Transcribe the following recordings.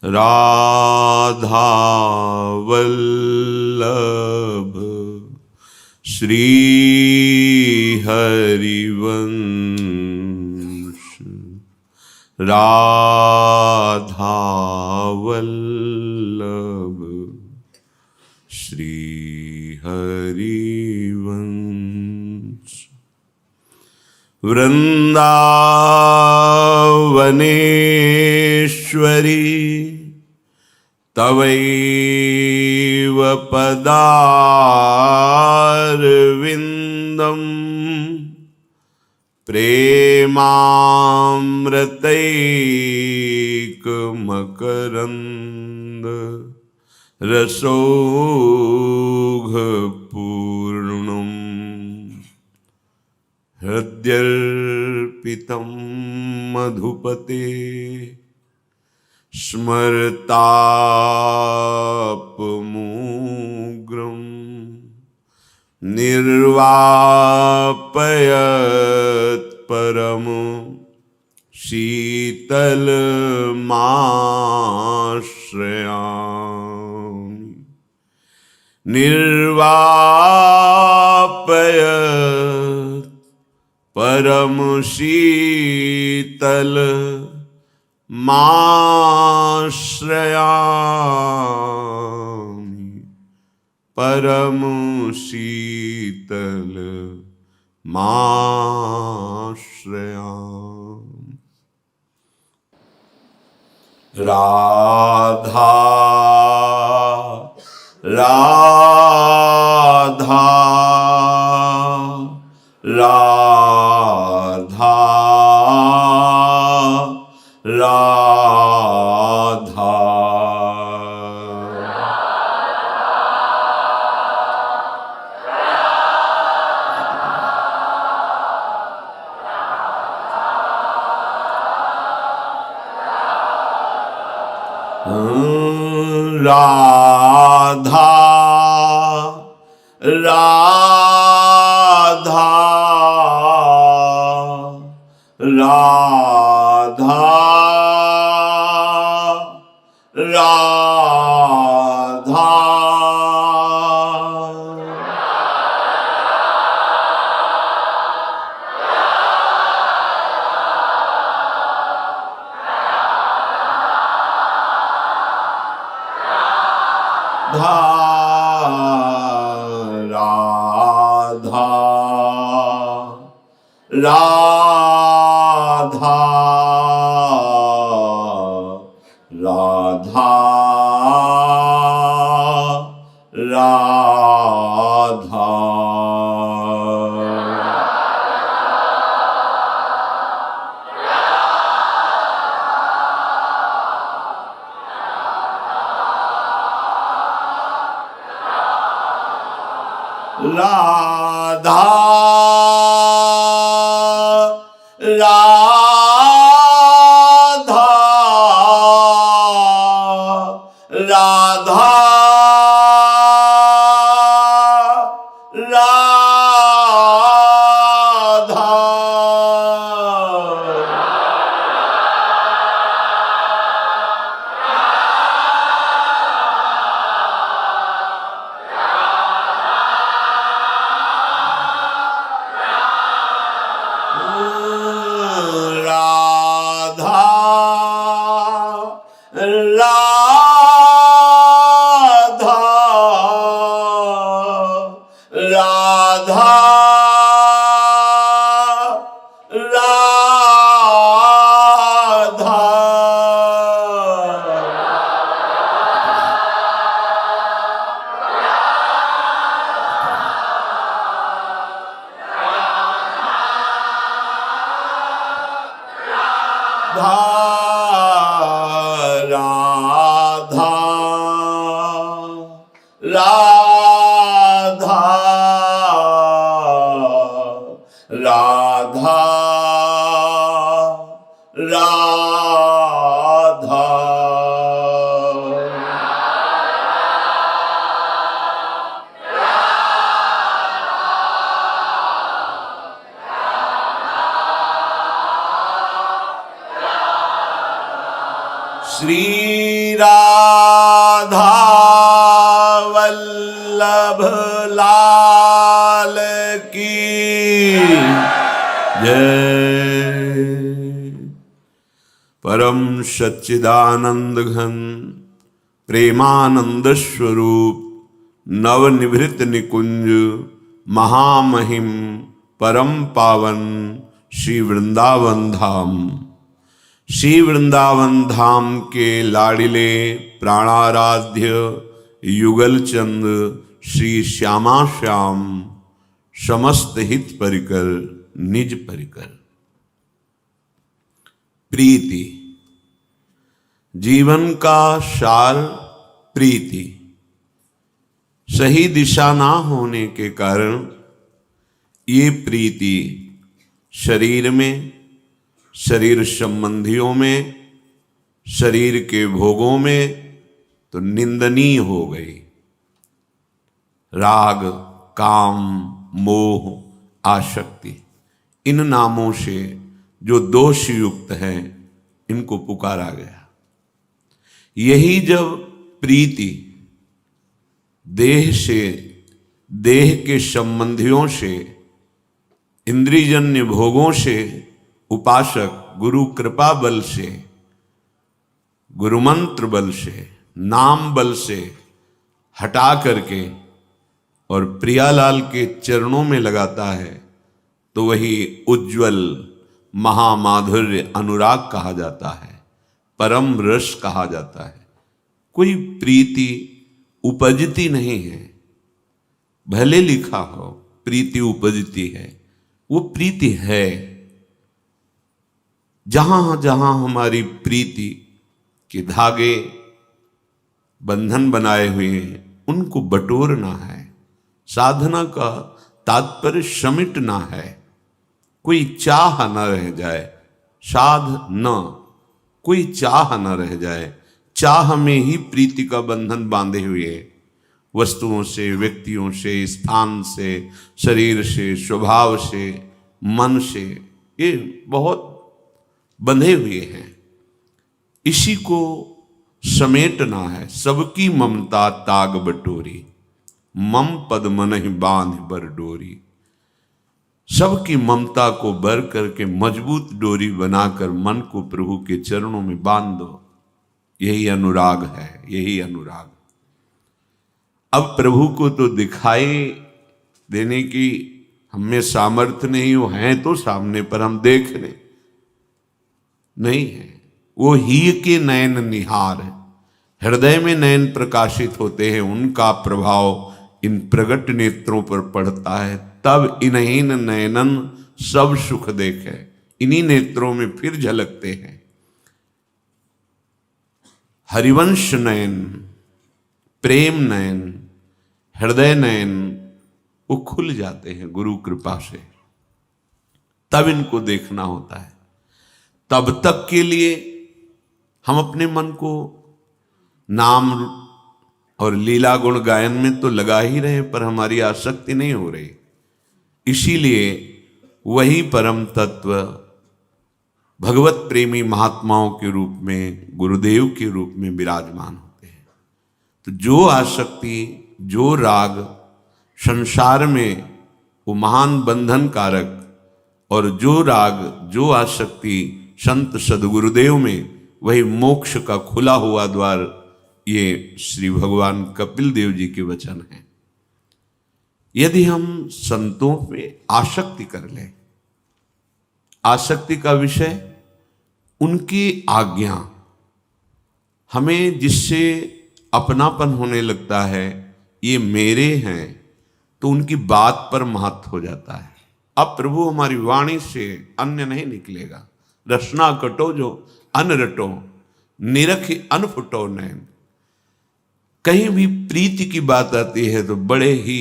राधा वल्लभ श्री हरिवंश। राधा वल्लभ श्री हरिवंश। वृंदावनेश्वरी तवैव पदारविन्दम् प्रेमामृतैकमकरन्द रसौघपूर्णम्। हृद्यर्पितं मधुपते स्मरतापमुग्रं निर्वापयत् परम शीतलमाश्रयामि। निर्वापयत् परम शीतल माश्रयामि। परम शीतल माश्रयामि। राधा राधा राधा राधा। राधा राधा राधा राधा। राधा राधा राधा राधा। राधा राधा राधा राधा। राधा राधा राधा राधा वल्लभ लाल की जय। परम सच्चिदानंद घन प्रेमानंद स्वरूप नवनिभृत निकुंज महामहिम परम पावन श्री वृंदावन धाम, श्री वृंदावन धाम के लाडिले प्राणाराध्य युगल चंद श्री श्यामा श्याम समस्त हित परिकर निज परिकर। प्रीति, जीवन का सार प्रीति। सही दिशा ना होने के कारण ये प्रीति शरीर में, शरीर संबंधियों में, शरीर के भोगों में तो निंदनीय हो गई। राग, काम, मोह, आसक्ति, इन नामों से जो दोष युक्त हैं इनको पुकारा गया। यही जब प्रीति देह से, देह के संबंधियों से, इंद्रियजन्य भोगों से उपासक गुरु कृपा बल से, गुरु मंत्र बल से, नाम बल से हटा करके और प्रियालाल के चरणों में लगाता है तो वही उज्ज्वल महामाधुर्य अनुराग कहा जाता है, परम रस कहा जाता है। कोई प्रीति उपजती नहीं है, भले लिखा हो प्रीति उपजती है, वो प्रीति है। जहां जहां हमारी प्रीति के धागे बंधन बनाए हुए हैं उनको बटोरना है। साधना का तात्पर्य समेटना है, कोई चाह न रह जाए, साध न, कोई चाह न रह जाए। चाह में ही प्रीति का बंधन बांधे हुए है, वस्तुओं से, व्यक्तियों से, स्थान से, शरीर से, स्वभाव से, मन से, ये बहुत बंधे हुए हैं। इसी को समेटना है। सबकी ममता ताग बटोरी, मम पद मन ही बांध बर डोरी। सबकी ममता को बर करके मजबूत डोरी बनाकर मन को प्रभु के चरणों में बांध दो। यही अनुराग है, यही अनुराग। अब प्रभु को तो दिखाई देने की हमें सामर्थ्य नहीं, वो हैं तो सामने पर हम देख लें, नहीं है। वो ही के नयन निहार है, हृदय में नयन प्रकाशित होते हैं, उनका प्रभाव इन प्रगट नेत्रों पर पड़ता है। तब इन्हीन नयनन सब सुख देखे, इन्हीं नेत्रों में फिर झलकते हैं। हरिवंश नयन, प्रेम नयन, हृदय नयन वो खुल जाते हैं गुरु कृपा से। तब इनको देखना होता है। तब तक के लिए हम अपने मन को नाम और लीला गुण गायन में तो लगा ही रहे, पर हमारी आसक्ति नहीं हो रही। इसीलिए वही परम तत्व भगवत प्रेमी महात्माओं के रूप में, गुरुदेव के रूप में विराजमान होते हैं। तो जो आसक्ति, जो राग संसार में वो महान बंधन कारक, और जो राग, जो आसक्ति संत सदगुरुदेव में, वही मोक्ष का खुला हुआ द्वार। ये श्री भगवान कपिल देव जी के वचन हैं। यदि हम संतों पे आसक्ति कर लें, आसक्ति का विषय उनकी आज्ञा, हमें जिससे अपनापन होने लगता है, ये मेरे हैं, तो उनकी बात पर महत्व हो जाता है। अब प्रभु हमारी वाणी से अन्य नहीं निकलेगा। रसना कटो जो अन रटो, निरख अन फुटो नैन। कहीं भी प्रीति की बात आती है तो बड़े ही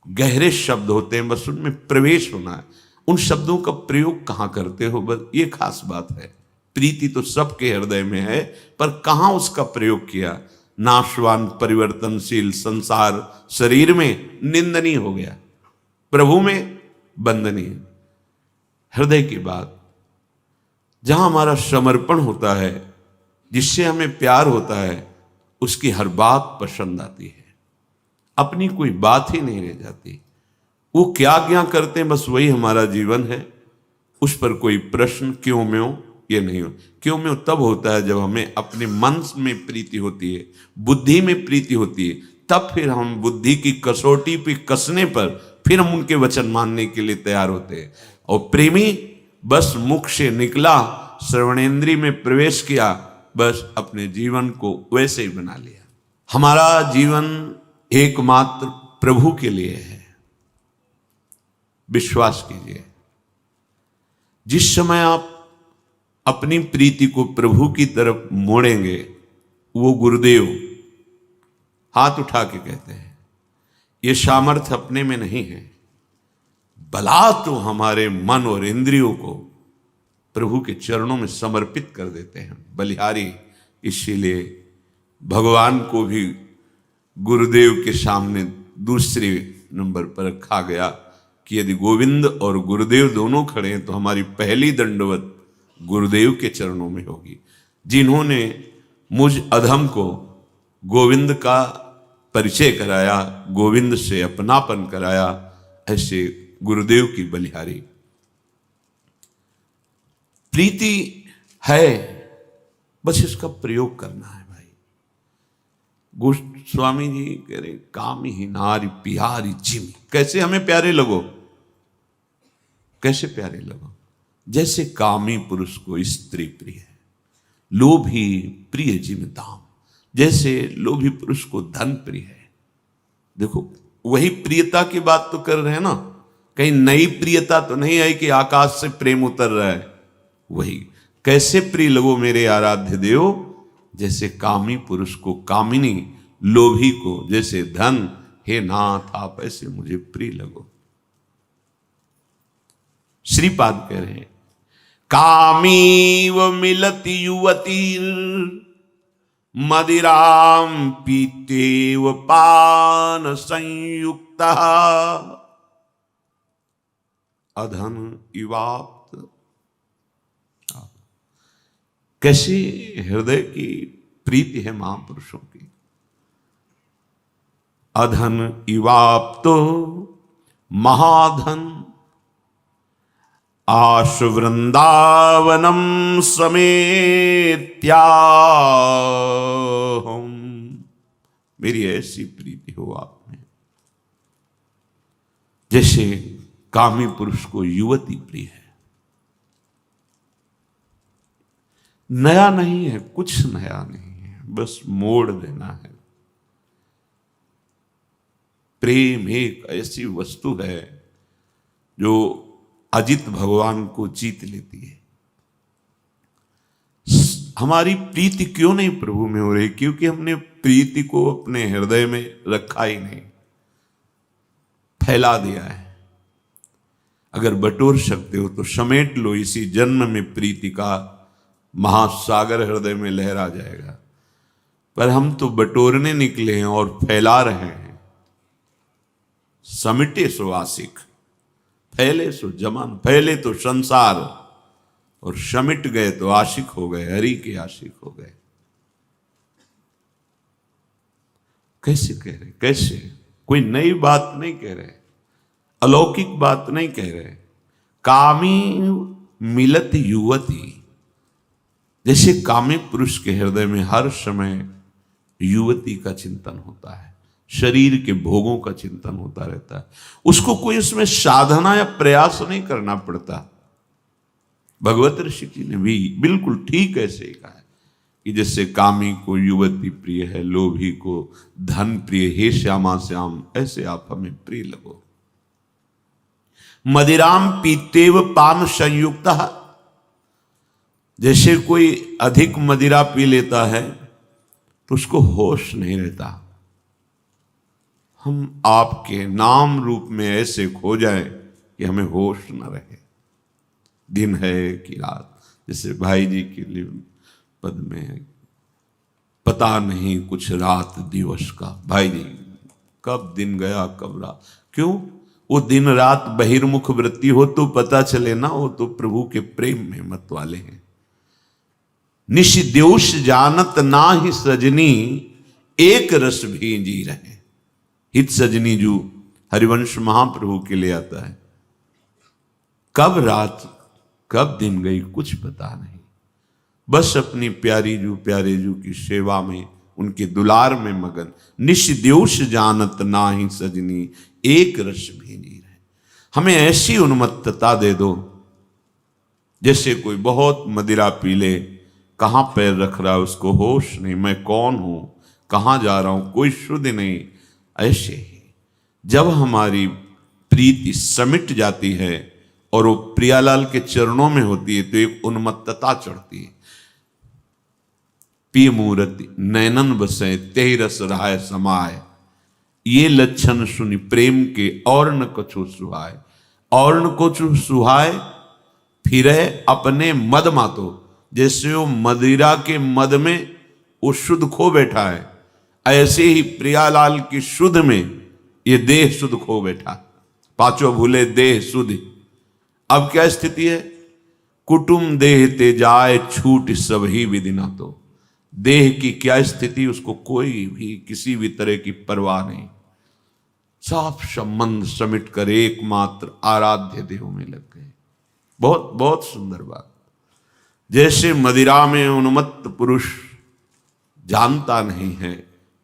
गहरे शब्द होते हैं, बस उनमें प्रवेश होना है। उन शब्दों का प्रयोग कहाँ करते हो, बस ये खास बात है। प्रीति तो सबके हृदय में है, पर कहाँ उसका प्रयोग किया। नाशवान परिवर्तनशील संसार शरीर में निंदनीय हो गया, प्रभु में वंदनीय। हृदय की बात, जहां हमारा समर्पण होता है, जिससे हमें प्यार होता है उसकी हर बात पसंद आती है, अपनी कोई बात ही नहीं रह जाती। वो क्या क्या करते हैं बस वही हमारा जीवन है, उस पर कोई प्रश्न क्यों में हो ये नहीं हो। क्यों में हो तब होता है जब हमें अपने मन में प्रीति होती है, बुद्धि में प्रीति होती है, तब फिर हम बुद्धि की कसौटी पे कसने पर फिर हम उनके वचन मानने के लिए तैयार होते हैं। और प्रेमी बस मुख से निकला, श्रवणेंद्रिय में प्रवेश किया, बस अपने जीवन को वैसे ही बना लिया। हमारा जीवन एकमात्र प्रभु के लिए है। विश्वास कीजिए, जिस समय आप अपनी प्रीति को प्रभु की तरफ मोड़ेंगे, वो गुरुदेव हाथ उठा के कहते हैं ये सामर्थ्य अपने में नहीं है, भला तो हमारे मन और इंद्रियों को प्रभु के चरणों में समर्पित कर देते हैं बलिहारी। इसीलिए भगवान को भी गुरुदेव के सामने दूसरे नंबर पर रखा गया कि यदि गोविंद और गुरुदेव दोनों खड़े हैं तो हमारी पहली दंडवत गुरुदेव के चरणों में होगी, जिन्होंने मुझ अधम को गोविंद का परिचय कराया, गोविंद से अपनापन कराया। ऐसे गुरुदेव की बलिहारी प्रीति है, बस इसका प्रयोग करना है भाई। गोस्वामी जी कह रहे कामी ही नारी प्यारी जिमी, कैसे हमें प्यारे लगो, कैसे प्यारे लगो, जैसे कामी पुरुष को स्त्री प्रिय है, लोभी प्रिय जिम दाम, जैसे लोभी पुरुष को धन प्रिय है। देखो वही प्रियता की बात तो कर रहे हैं ना, कहीं नई प्रियता तो नहीं आई कि आकाश से प्रेम उतर रहा है। वही कैसे प्रिय लगो मेरे आराध्य देव, जैसे कामी पुरुष को कामिनी, लोभी को जैसे धन, हे नाथ आप ऐसे मुझे प्रिय लगो। श्रीपाद कह रहे हैं कामीव मिलति युवती मदिराम पीतेव पान संयुक्ता अधन इवाप्त। कैसी हृदय की प्रीति है महापुरुषों की। अधन इवाप्तो महाधन आश वृंदावनम समेत्या, मेरी ऐसी प्रीति हो आप में जैसे कामी पुरुष को युवती प्रिय है। नया नहीं है, कुछ नया नहीं है, बस मोड़ देना है। प्रेम एक ऐसी वस्तु है जो अजित भगवान को जीत लेती है। हमारी प्रीति क्यों नहीं प्रभु में हो रही? क्योंकि हमने प्रीति को अपने हृदय में रखा ही नहीं, फैला दिया है। अगर बटोर सकते हो तो समेट लो, इसी जन्म में प्रीति का महासागर हृदय में लहरा जाएगा। पर हम तो बटोरने निकले हैं और फैला रहे हैं। समिटे सो आशिक, फैले सो जमान, फैले तो संसार और समिट गए तो आशिक हो गए, हरि के आशिक हो गए। कैसे कह रहे, कैसे? कोई नई बात नहीं कह रहे, अलौकिक बात नहीं कह रहे। कामी मिलत युवती, जैसे कामी पुरुष के हृदय में हर समय युवती का चिंतन होता है, शरीर के भोगों का चिंतन होता रहता है, उसको कोई उसमें साधना या प्रयास नहीं करना पड़ता। भगवत ऋषि जी ने भी बिल्कुल ठीक ऐसे ही कहा है कि जैसे कामी को युवती प्रिय है, लोभी को धन प्रिय, हे श्यामा श्याम ऐसे आप हमें प्रिय लगो। मदिराम पीतेव पान संयुक्त, जैसे कोई अधिक मदिरा पी लेता है तो उसको होश नहीं रहता। हम आपके नाम रूप में ऐसे खो जाए कि हमें होश न रहे, दिन है कि रात। जैसे भाई जी के लिए पद में है, पता नहीं कुछ रात दिवस का। भाई जी कब दिन गया कब रात, क्यों? वो दिन रात बहिर्मुख वृत्ति हो तो पता चले ना, वो तो प्रभु के प्रेम में मत वाले हैं। निश द्योष जानत ना ही सजनी, एक रस भी जी रहे। हित सजनी जो हरिवंश महाप्रभु के लिए आता है, कब रात कब दिन गई कुछ पता नहीं, बस अपनी प्यारी जू प्यारे जू की सेवा में, उनके दुलार में मगन। निश द्योष जानत ना ही सजनी, एक रस भी नहीं रहे। हमें ऐसी उन्मत्तता दे दो जैसे कोई बहुत मदिरा पी ले, कहाँ पैर रख रहा है उसको होश नहीं, मैं कौन हूं, कहाँ जा रहा हूं, कोई शुद्ध नहीं। ऐसे ही जब हमारी प्रीति समिट जाती है और वो प्रियालाल के चरणों में होती है तो एक उन्मत्तता चढ़ती है। पी मूर्ति नैनन बसे तेहि रस रहाय समाय, ये लक्षण सुनि प्रेम के और न कछु सुहाय। और न कछु सुहाय फिरे अपने मद मातो, जैसे वो मदिरा के मद में वो शुद्ध खो बैठा है, ऐसे ही प्रियालाल की शुद्ध में ये देह शुद्ध खो बैठा। पांचों भूले देह शुद्ध। अब क्या स्थिति है? कुटुम देह ते जाए छूट सब ही विदिना। तो देह की क्या स्थिति, उसको कोई भी किसी भी तरह की परवाह नहीं। साफ संबंध समिट कर एकमात्र आराध्य देव में लग गए। बहुत बहुत सुंदर बात। जैसे मदिरा में उन्मत्त पुरुष जानता नहीं है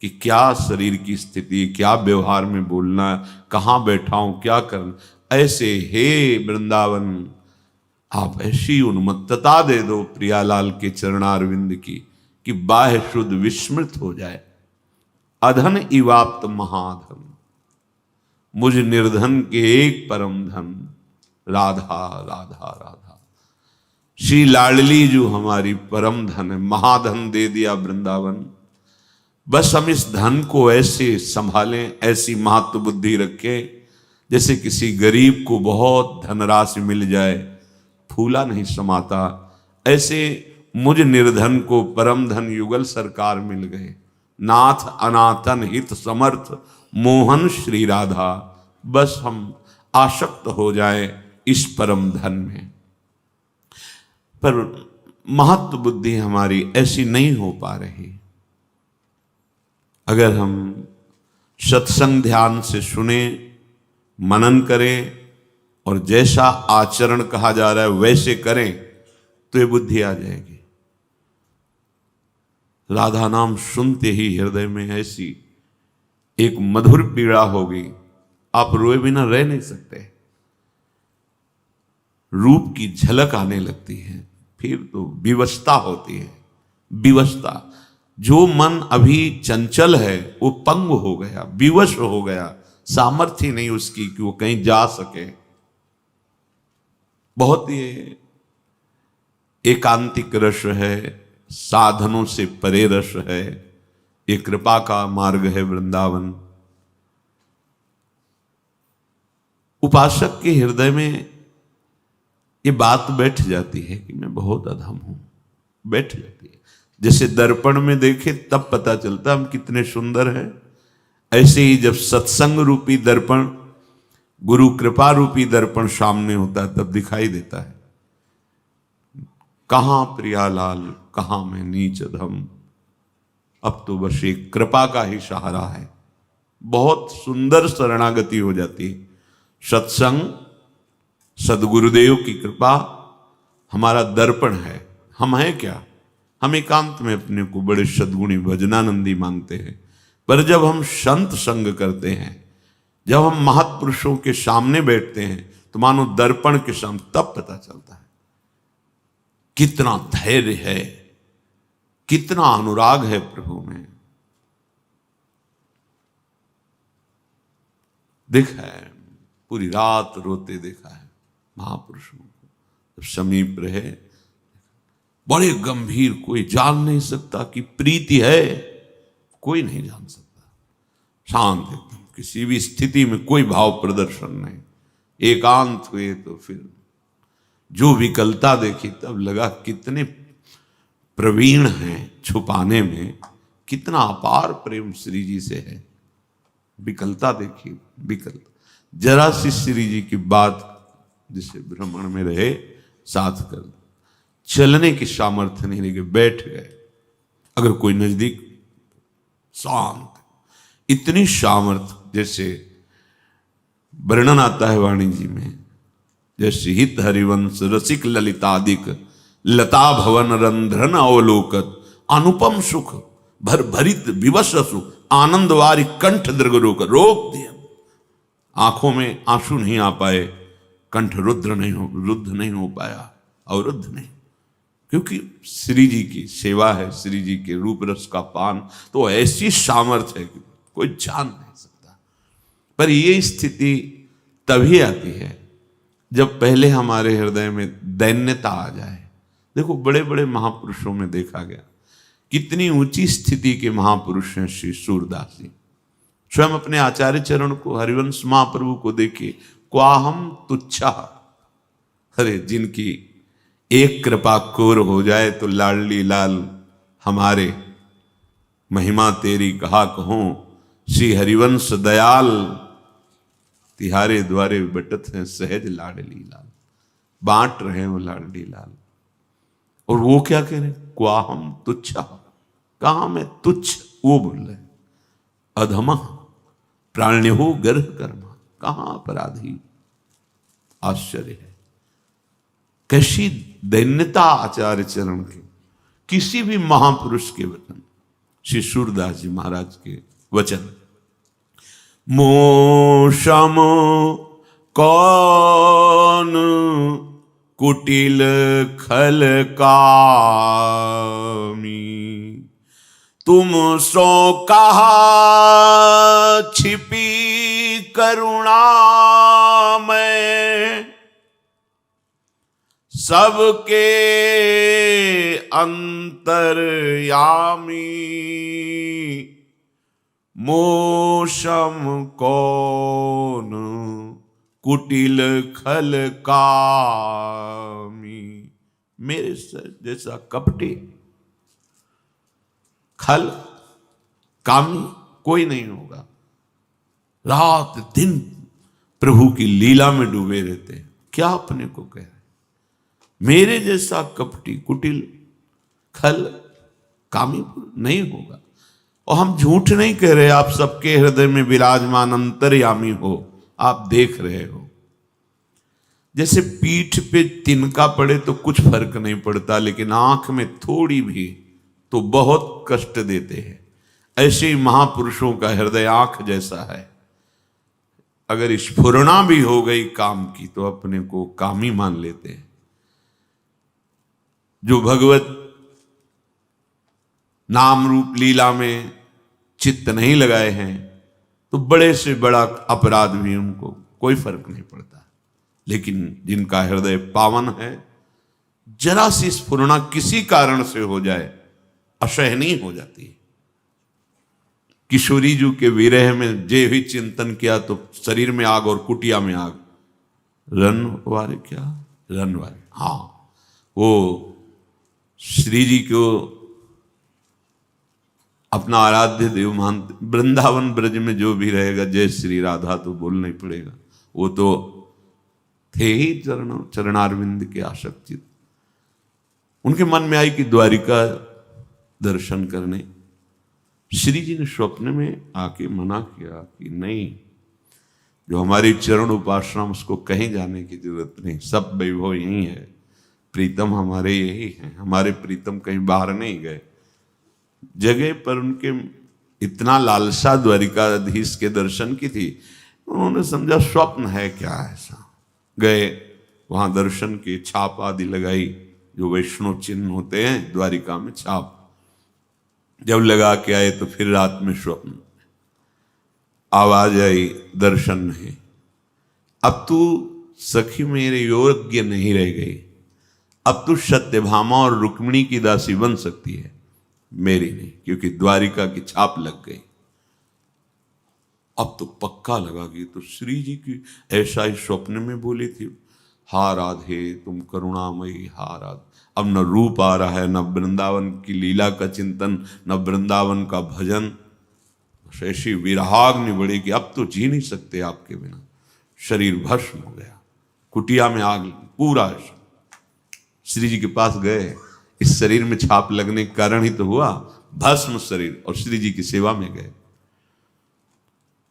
कि क्या शरीर की स्थिति, क्या व्यवहार में बोलना, कहाँ बैठा हूं, क्या करना, ऐसे हे वृंदावन आप ऐसी उन्मत्तता दे दो प्रियालाल के चरणारविंद की कि बाह्य शुद्ध विस्मृत हो जाए। अधन इवाप्त महाधन, मुझ निर्धन के एक परम धन, राधा राधा राधा। श्री लाडली जो हमारी परम धन है, महाधन दे दिया वृंदावन। बस हम इस धन को ऐसे संभालें, ऐसी महत्व बुद्धि रखें जैसे किसी गरीब को बहुत धनराशि मिल जाए, फूला नहीं समाता, ऐसे मुझ निर्धन को परम धन युगल सरकार मिल गए। नाथ अनाथन हित समर्थ मोहन श्री राधा, बस हम आसक्त हो जाए इस परम धन में। पर महत्व बुद्धि हमारी ऐसी नहीं हो पा रही। अगर हम सत्संग ध्यान से सुने, मनन करें और जैसा आचरण कहा जा रहा है वैसे करें तो ये बुद्धि आ जाएगी। राधा नाम सुनते ही हृदय में ऐसी एक मधुर पीड़ा होगी, आप रोए बिना रह नहीं सकते। रूप की झलक आने लगती है, फिर तो विवशता होती है। विवशता, जो मन अभी चंचल है वो पंग हो गया, विवश हो गया, सामर्थ्य नहीं उसकी कि वो कहीं जा सके। बहुत ये एकांतिक रस है, साधनों से परे रस है, ये कृपा का मार्ग है वृंदावन। उपासक के हृदय में ये बात बैठ जाती है कि मैं बहुत अधम हूं, बैठ जाती है। जैसे दर्पण में देखे तब पता चलता हम कितने सुंदर हैं, ऐसे ही जब सत्संग रूपी दर्पण, गुरु कृपा रूपी दर्पण सामने होता है तब दिखाई देता है कहां प्रियालाल, कहां मैं नीच अधम। अब तो बस एक कृपा का ही सहारा है। बहुत सुंदर शरणागति हो जाती है। सत्संग, सदगुरुदेव की कृपा हमारा दर्पण है। हम हैं क्या? हम एकांत में अपने को बड़े सद्गुणी भजनानंदी मानते हैं, पर जब हम संत संग करते हैं, जब हम महापुरुषों के सामने बैठते हैं तो मानो दर्पण के सामने, तब पता चलता है कितना धैर्य है, कितना अनुराग है प्रभु में। देखा है, पूरी रात रोते देखा है महापुरुषों को, जब समीप रहे बड़े गंभीर, कोई जान नहीं सकता कि प्रीति है, कोई नहीं जान सकता। शांत एकदम, किसी भी स्थिति में कोई भाव प्रदर्शन नहीं। एकांत हुए तो फिर जो विकलता देखी तब लगा कितने प्रवीण हैं छुपाने में, कितना अपार प्रेम श्री जी से है। विकलता देखी, विकल जरा सी श्री जी की बात जिसे भ्रमण में रहे साथ कर, चलने की सामर्थ्य नहीं रह गई, बैठ गए। अगर कोई नजदीक, शांत, इतनी सामर्थ्य, जैसे वर्णन आता है वाणी जी में, जैसे हित हरिवंश रसिक ललितादिक लता भवन रंध्रन अवलोकत अनुपम सुख भर भरित विवश सुख आनंद वारी कंठ दृग रोक दिया। आंखों में आंसू नहीं आ पाए, कंठ रुद्र नहीं हो पाया, अवरुद्ध नहीं, क्योंकि श्री जी की सेवा है, श्री जी के रूप रस का पान, तो ऐसी सामर्थ्य है कि कोई जान नहीं सकता। पर ये स्थिति तभी आती है जब पहले हमारे हृदय में दैन्यता आ जाए। देखो बड़े बड़े महापुरुषों में देखा गया, कितनी ऊंची स्थिति के महापुरुष हैं श्री सूरदास जी। स्वयं अपने आचार्य चरण को, हरिवंश महाप्रभु को देखे, क्वाहम तुच्छा, अरे जिनकी एक कृपा कोर हो जाए तो लाडली लाल हमारे, महिमा तेरी कहा कहूं, श्री हरिवंश दयाल तिहारे द्वारे बटत हैं सहज लाडली लाल, बांट रहे हो लाडली लाल। और वो क्या कह रहे, क्वाहम तुच्छा, कहा मैं तुच्छ, वो बोल रहे अधमा प्राण्य हो गर्भ कर्मा, कहां अपराधी। आश्चर्य है, कैसी दैन्यता आचार्य चरण के, किसी भी महापुरुष के वचन, श्री सूरदास जी महाराज के वचन, मोशम कौन कुटिल खल कामी, तुम सो कहा छिपी करुणा में, सबके अंतर्यामी, मोशम कौन कुटिल खल कामी। मेरे जैसा कपटी खल कामी कोई नहीं होगा। रात दिन प्रभु की लीला में डूबे रहते हैं, क्या अपने को कह रहे, मेरे जैसा कपटी कुटिल खल कामी नहीं होगा। और हम झूठ नहीं कह रहे, आप सबके हृदय में विराजमान अंतर्यामी हो, आप देख रहे हो। जैसे पीठ पे तिनका पड़े तो कुछ फर्क नहीं पड़ता, लेकिन आंख में थोड़ी भी तो बहुत कष्ट देते हैं। ऐसे ही महापुरुषों का हृदय आंख जैसा है, अगर स्फुरना भी हो गई काम की तो अपने को कामी मान लेते हैं। जो भगवत नाम रूप लीला में चित्त नहीं लगाए हैं तो बड़े से बड़ा अपराध भी उनको कोई फर्क नहीं पड़ता। लेकिन जिनका हृदय पावन है, जरा सी स्फुरना किसी कारण से हो जाए असहनीय हो जाती है। किशोरी जी के विरह में जे भी चिंतन किया तो शरीर में आग और कुटिया में आग। रन वाले क्या रन वाले, हाँ, वो श्री जी को अपना आराध्य देव मानते। वृंदावन ब्रज में जो भी रहेगा जय श्री राधा तो बोलना ही पड़ेगा, वो तो थे ही चरणारविंद के आसक्ति। उनके मन में आई कि द्वारिका दर्शन करने। श्री जी ने स्वप्न में आके मना किया कि नहीं, जो हमारी चरण उपासना उसको कहीं जाने की जरूरत नहीं, सब वैभव यही है, प्रीतम हमारे यही हैं, हमारे प्रीतम कहीं बाहर नहीं गए। जगह पर उनके इतना लालसा द्वारिकाधीश के दर्शन की थी, उन्होंने समझा स्वप्न है क्या ऐसा। गए वहां दर्शन की छाप आदि लगाई, जो वैष्णव चिन्ह होते हैं द्वारिका में छाप, जब लगा के आए तो फिर रात में स्वप्न, आवाज आई दर्शन नहीं। अब तू सखी मेरे योग्य नहीं रह गई, अब तू सत्यभामा और रुक्मिणी की दासी बन सकती है, मेरी नहीं, क्योंकि द्वारिका की छाप लग गई। अब तो पक्का लगा कि तो श्री जी की ऐसा ही स्वप्न में बोली थी, हा राधे तुम करुणामयी, हा राधे। अब न रूप आ रहा है, न वृंदावन की लीला का चिंतन, न वृंदावन का भजन, ऐसी विरहाग्नि बढ़ी कि अब तो जी नहीं सकते आपके बिना। शरीर भस्म हो गया, कुटिया में आग, पूरा श्री जी के पास गए, इस शरीर में छाप लगने के कारण ही तो हुआ, भस्म शरीर, और श्री जी की सेवा में गए।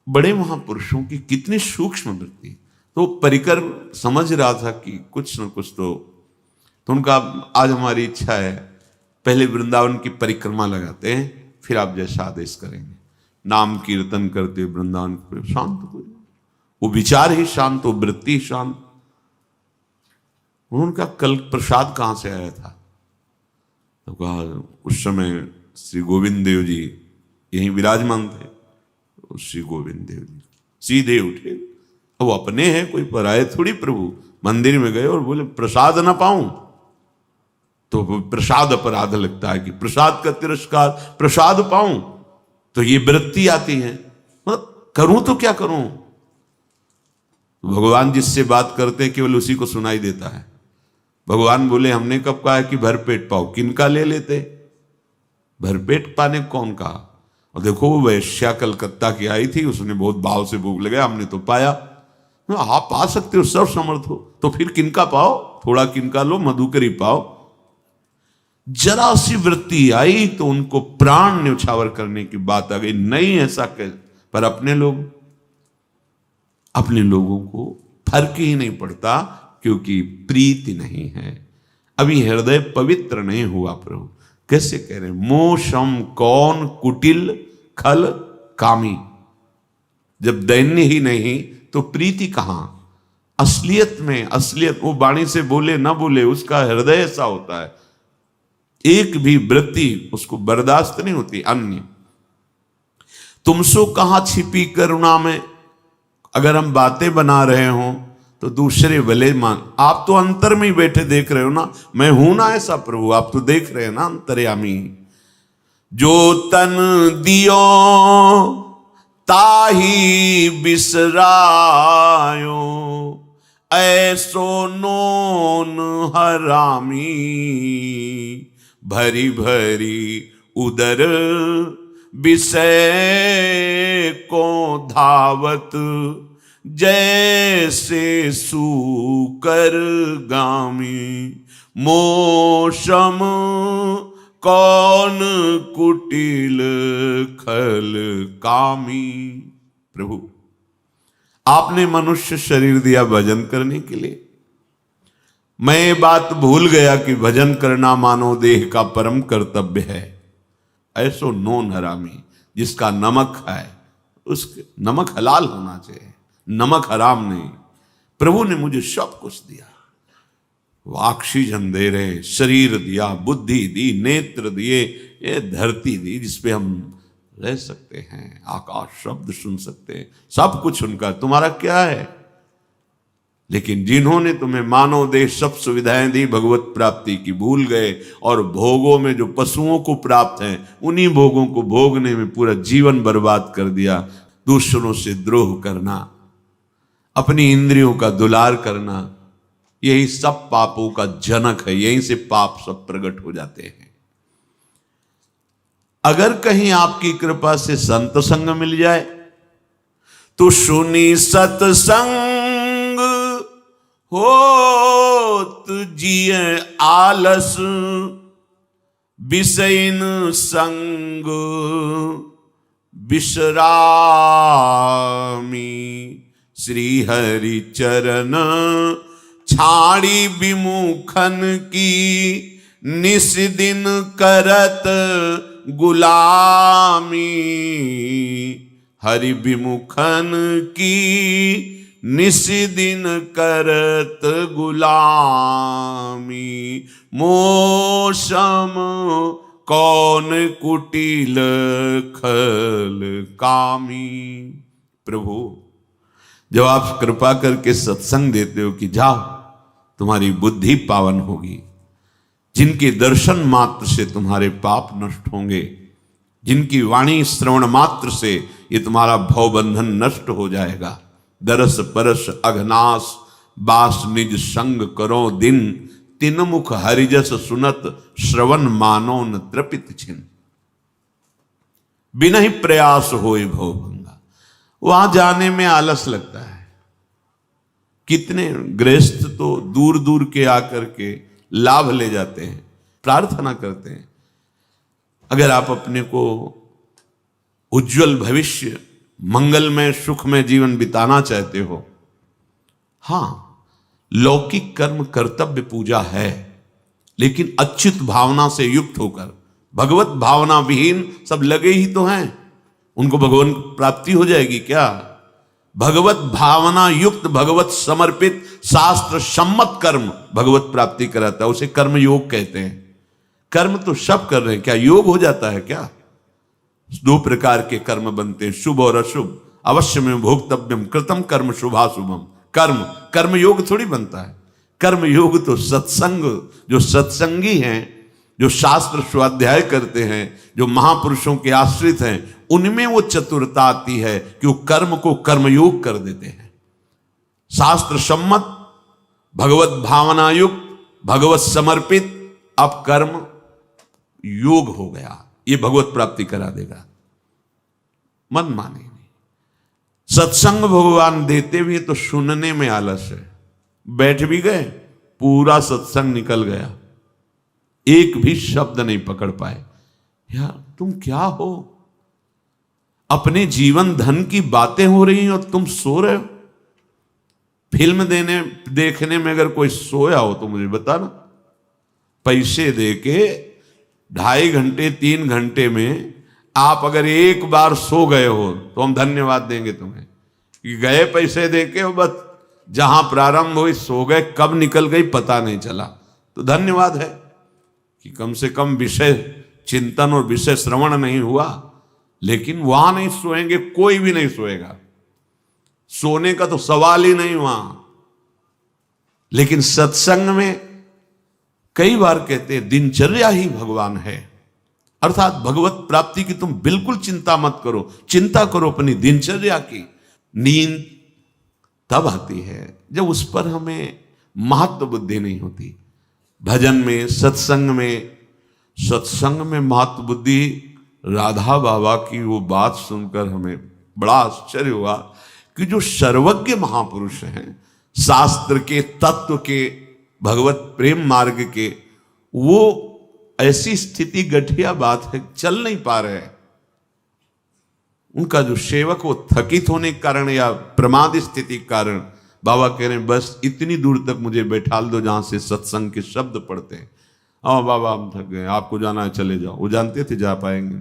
बड़े महापुरुषों की कितनी सूक्ष्म वृत्ति। तो परिकर समझ रहा था कि कुछ न कुछ तो उनका आज हमारी इच्छा है पहले वृंदावन की परिक्रमा लगाते हैं, फिर आप जैसा आदेश करेंगे, नाम कीर्तन करते वृंदावन शांत हो, वो विचार ही शांत, वो वृत्ति ही शांत। उनका कल प्रसाद कहां से आया था? तो कहा उस समय श्री गोविंद देव जी यहीं विराजमान थे। श्री गोविंद देव जी सीधे उठे, वो अपने हैं, कोई पराये थोड़ी प्रभु। मंदिर में गए और बोले प्रसाद ना पाऊं, तो प्रसाद अपराध लगता है कि प्रसाद का तिरस्कार, प्रसाद पाऊं तो ये वृत्ति आती है, मतलब करूं तो क्या करूं। भगवान जिससे बात करते हैं केवल उसी को सुनाई देता है। भगवान बोले हमने कब कहा है कि भरपेट पाओ, किनका ले लेते? भरपेट पाने कौन कहा? और देखो वो वैश्या कलकत्ता की आई थी, उसने बहुत भाव से भूख लगा, हमने तो पाया। आप पा सकते हो, सब समर्थ हो, तो फिर किनका पाओ, थोड़ा किनका लो, मधुकरी पाओ। जरा सी वृत्ति आई तो उनको प्राण न्यौछावर करने की बात आ गई। नहीं ऐसा कह, पर अपने लोगों को फर्क ही नहीं पड़ता, क्योंकि प्रीति नहीं है, अभी हृदय पवित्र नहीं हुआ। प्रभु कैसे कह रहे, मोशम कौन कुटिल खल कामी। जब दैन्य ही नहीं तो प्रीति कहां? असलियत में, असलियत वो वाणी से बोले ना बोले, उसका हृदय ऐसा होता है, एक भी वृत्ति उसको बर्दाश्त नहीं होती। अन्य तुमसो कहां छिपी करुणा में, अगर हम बातें बना रहे हों तो दूसरे भले मान, आप तो अंतर में ही बैठे देख रहे हो ना, मैं हूं ना ऐसा प्रभु, आप तो देख रहे हैं ना अंतर्यामी। जो तन दियो ताही बिसरायो, ऐसो नोन हरामी। भरी भरी उदर विषय को धावत, जैसे सूकर गामी। मोशम कौन कुटिल खल कामी। प्रभु आपने मनुष्य शरीर दिया भजन करने के लिए, मैं ये बात भूल गया कि भजन करना मानव देह का परम कर्तव्य है। ऐसो नोन हरामी, जिसका नमक है उसके नमक हलाल होना चाहिए, नमक हराम नहीं। प्रभु ने मुझे सब कुछ दिया, ऑक्सीजन दे रहे, शरीर दिया, बुद्धि दी, नेत्र दिए, ये धरती दी जिसपे हम रह सकते हैं, आकाश शब्द सुन सकते हैं, सब कुछ उनका, तुम्हारा क्या है? लेकिन जिन्होंने तुम्हें मानव देह सब सुविधाएं दी, भगवत प्राप्ति की भूल गए, और भोगों में जो पशुओं को प्राप्त हैं उन्हीं भोगों को भोगने में पूरा जीवन बर्बाद कर दिया। दूसरों से द्रोह करना, अपनी इंद्रियों का दुलार करना, यही सब पापों का जनक है, यहीं से पाप सब प्रकट हो जाते हैं। अगर कहीं आपकी कृपा से संत संग मिल जाए तो सुनी सत्संग होत जिए आलस, विषयन संग विश्रामी। श्री हरि चरण छाड़ी विमुखन की, निस दिन करत गुलामी। हरि विमुखन की निस दिन करत गुलामी। मोशम कौन कुटिल खल कामी। प्रभु जब आप कृपा करके सत्संग देते हो कि जाओ तुम्हारी बुद्धि पावन होगी, जिनके दर्शन मात्र से तुम्हारे पाप नष्ट होंगे, जिनकी वाणी श्रवण मात्र से ये तुम्हारा भवबंधन नष्ट हो जाएगा। दरस परस अघनास बास निज संग करो दिन, तिन मुख हरिजस सुनत श्रवण मानो न तृपित छिन। बिना ही प्रयास होए भवभंगा। वहां जाने में आलस लगता है। कितने गृहस्थ तो दूर दूर के आकर के लाभ ले जाते हैं, प्रार्थना करते हैं। अगर आप अपने को उज्जवल भविष्य, मंगलमय, सुखमय जीवन बिताना चाहते हो, हाँ, लौकिक कर्म कर्तव्य पूजा है, लेकिन अच्युत भावना से युक्त होकर, भगवत भावना विहीन सब लगे ही तो हैं, उनको भगवान प्राप्ति हो जाएगी क्या? भगवत भावना युक्त, भगवत समर्पित, शास्त्र सम्मत कर्म भगवत प्राप्ति कराता है, उसे कर्म योग कहते हैं। कर्म तो सब कर रहे हैं, क्या योग हो जाता है क्या? दो प्रकार के कर्म बनते हैं, शुभ और अशुभ। अवश्य में भोक्तव्यम कृतम कर्म शुभाशुभम। कर्म योग थोड़ी बनता है। कर्म योग तो सत्संग, जो सत्संगी हैं, जो शास्त्र स्वाध्याय करते हैं, जो महापुरुषों के आश्रित हैं, उनमें वो चतुरता आती है कि वो कर्म को कर्मयोग कर देते हैं। शास्त्र सम्मत, भगवत भावना युक्त, भगवत समर्पित, अब कर्म योग हो गया, ये भगवत प्राप्ति करा देगा। मन माने नहीं। सत्संग भगवान देते भी तो सुनने में आलस है। बैठ भी गए, पूरा सत्संग निकल गया, एक भी शब्द नहीं पकड़ पाए। यार तुम क्या हो? अपने जीवन धन की बातें हो रही हैं और तुम सो रहे हो। फिल्म देखने में अगर कोई सोया हो तो मुझे बताना। पैसे देके 2.5 घंटे 3 घंटे में आप अगर एक बार सो गए हो तो हम धन्यवाद देंगे तुम्हें कि गए पैसे देके, बस जहां प्रारंभ हुई सो गए, कब निकल गई पता नहीं चला। तो धन्यवाद है कि कम से कम विषय चिंतन और विषय श्रवण नहीं हुआ। लेकिन वहां नहीं सोएंगे, कोई भी नहीं सोएगा, सोने का तो सवाल ही नहीं वहां। लेकिन सत्संग में कई बार कहते हैं दिनचर्या ही भगवान है, अर्थात भगवत प्राप्ति की तुम बिल्कुल चिंता मत करो, चिंता करो अपनी दिनचर्या की। नींद तब आती है जब उस पर हमें महत्व बुद्धि नहीं होती। भजन में, सत्संग में महत्व बुद्धि। राधा बाबा की वो बात सुनकर हमें बड़ा आश्चर्य हुआ कि जो सर्वज्ञ महापुरुष हैं, शास्त्र के, तत्व के, भगवत प्रेम मार्ग के, वो ऐसी स्थिति, गठिया बात है, चल नहीं पा रहे हैं। उनका जो सेवक वो थकित होने के कारण या प्रमाद स्थिति के कारण बाबा कह रहे हैं बस इतनी दूर तक मुझे बैठा दो जहां से सत्संग के शब्द पढ़ते हैं। बाबा हम थक गए, आपको जाना है चले जाओ। वो जानते थे जा पाएंगे,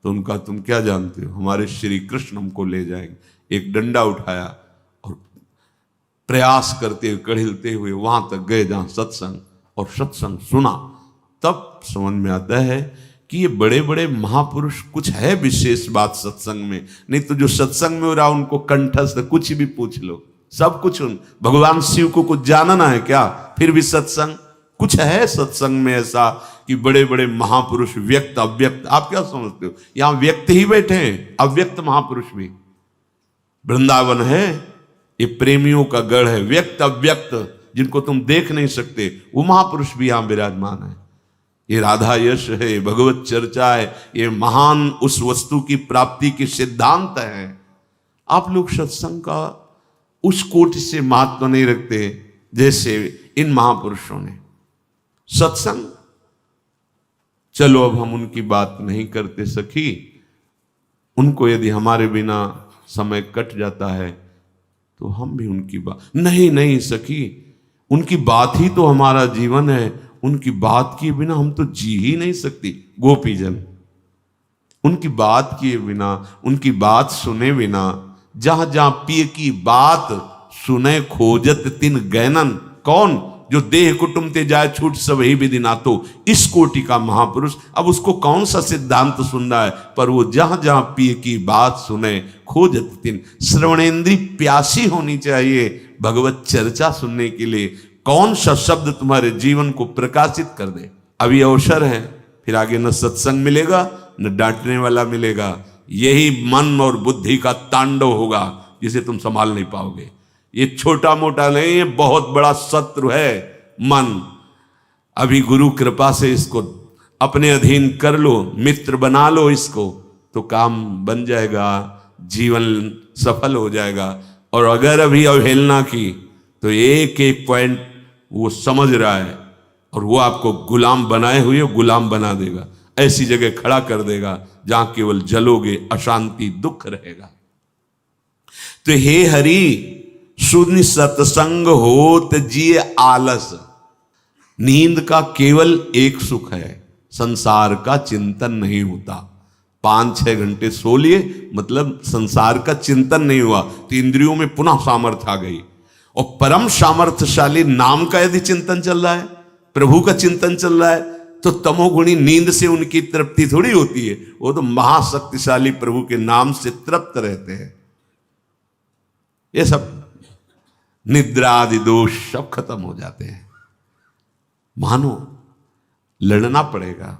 तो उनका तुम क्या जानते हो, हमारे श्री कृष्ण हमको ले जाएंगे। एक डंडा उठाया और प्रयास करते हुए, कड़िलते हुए वहां तक गए जहां सत्संग, और सत्संग सुना। तब समझ में आता है कि ये बड़े बड़े महापुरुष, कुछ है विशेष बात सत्संग में। नहीं तो जो सत्संग में हो रहा उनको कंठस्थ कुछ भी पूछ लो, सब कुछ उन भगवान शिव को कुछ जानना है क्या? फिर भी सत्संग कुछ है सत्संग में ऐसा कि बड़े बड़े महापुरुष, व्यक्त अव्यक्त, आप क्या समझते हो? यहां व्यक्त ही बैठे हैं, अव्यक्त महापुरुष भी। वृंदावन है, ये प्रेमियों का गढ़ है। व्यक्त अव्यक्त जिनको तुम देख नहीं सकते, वो महापुरुष भी यहां विराजमान है। ये राधा यश है, ये भगवत चर्चा है, ये महान उस वस्तु की प्राप्ति के सिद्धांत है। आप लोग सत्संग का उस कोटि से महत्व नहीं रखते जैसे इन महापुरुषों ने। सत्संग, चलो अब हम उनकी बात नहीं करते सखी, उनको यदि हमारे बिना समय कट जाता है तो हम भी उनकी बात नहीं सखी, उनकी बात ही तो हमारा जीवन है, उनकी बात किए बिना हम तो जी ही नहीं सकती। गोपीजन, उनकी बात किए बिना, उनकी बात सुने बिना, जहां जहां पिय की बात सुने खोजत तिन गैनन। कौन? जो देह कुटुंब ते जाए छूट सब ही विधि ना। तो इस कोटि का महापुरुष, अब उसको कौन सा सिद्धांत सुनना है, पर वो जहां जहां पिय की बात सुने खोजत तिन। श्रवणेन्द्री प्यासी होनी चाहिए भगवत चर्चा सुनने के लिए। कौन सा शब्द तुम्हारे जीवन को प्रकाशित कर दे। अभी अवसर है, फिर आगे न सत्संग मिलेगा न डांटने वाला मिलेगा। यही मन और बुद्धि का तांडव होगा जिसे तुम संभाल नहीं पाओगे। ये छोटा मोटा नहीं है, बहुत बड़ा शत्रु है मन। अभी गुरु कृपा से इसको अपने अधीन कर लो, मित्र बना लो इसको, तो काम बन जाएगा, जीवन सफल हो जाएगा। और अगर अभी अवहेलना की तो एक एक पॉइंट वो समझ रहा है, और वो आपको गुलाम बनाए हुए गुलाम बना देगा, ऐसी जगह खड़ा कर देगा जहां केवल जलोगे, अशांति, दुख रहेगा। तो हे हरि, शून्य सत्संग होत जिए आलस। नींद का केवल एक सुख है, संसार का चिंतन नहीं होता। 5-6 घंटे सो लिए, मतलब संसार का चिंतन नहीं हुआ, तो इंद्रियों में पुनः सामर्थ्य आ गई। और परम सामर्थ्यशाली नाम का यदि चिंतन चल रहा है, प्रभु का चिंतन चल रहा है, तो तमोगुणी नींद से उनकी तृप्ति थोड़ी होती है। वो तो महाशक्तिशाली प्रभु के नाम से तृप्त रहते हैं। ये सब निद्रा आदि दोष सब खत्म हो जाते हैं। मानो लड़ना पड़ेगा।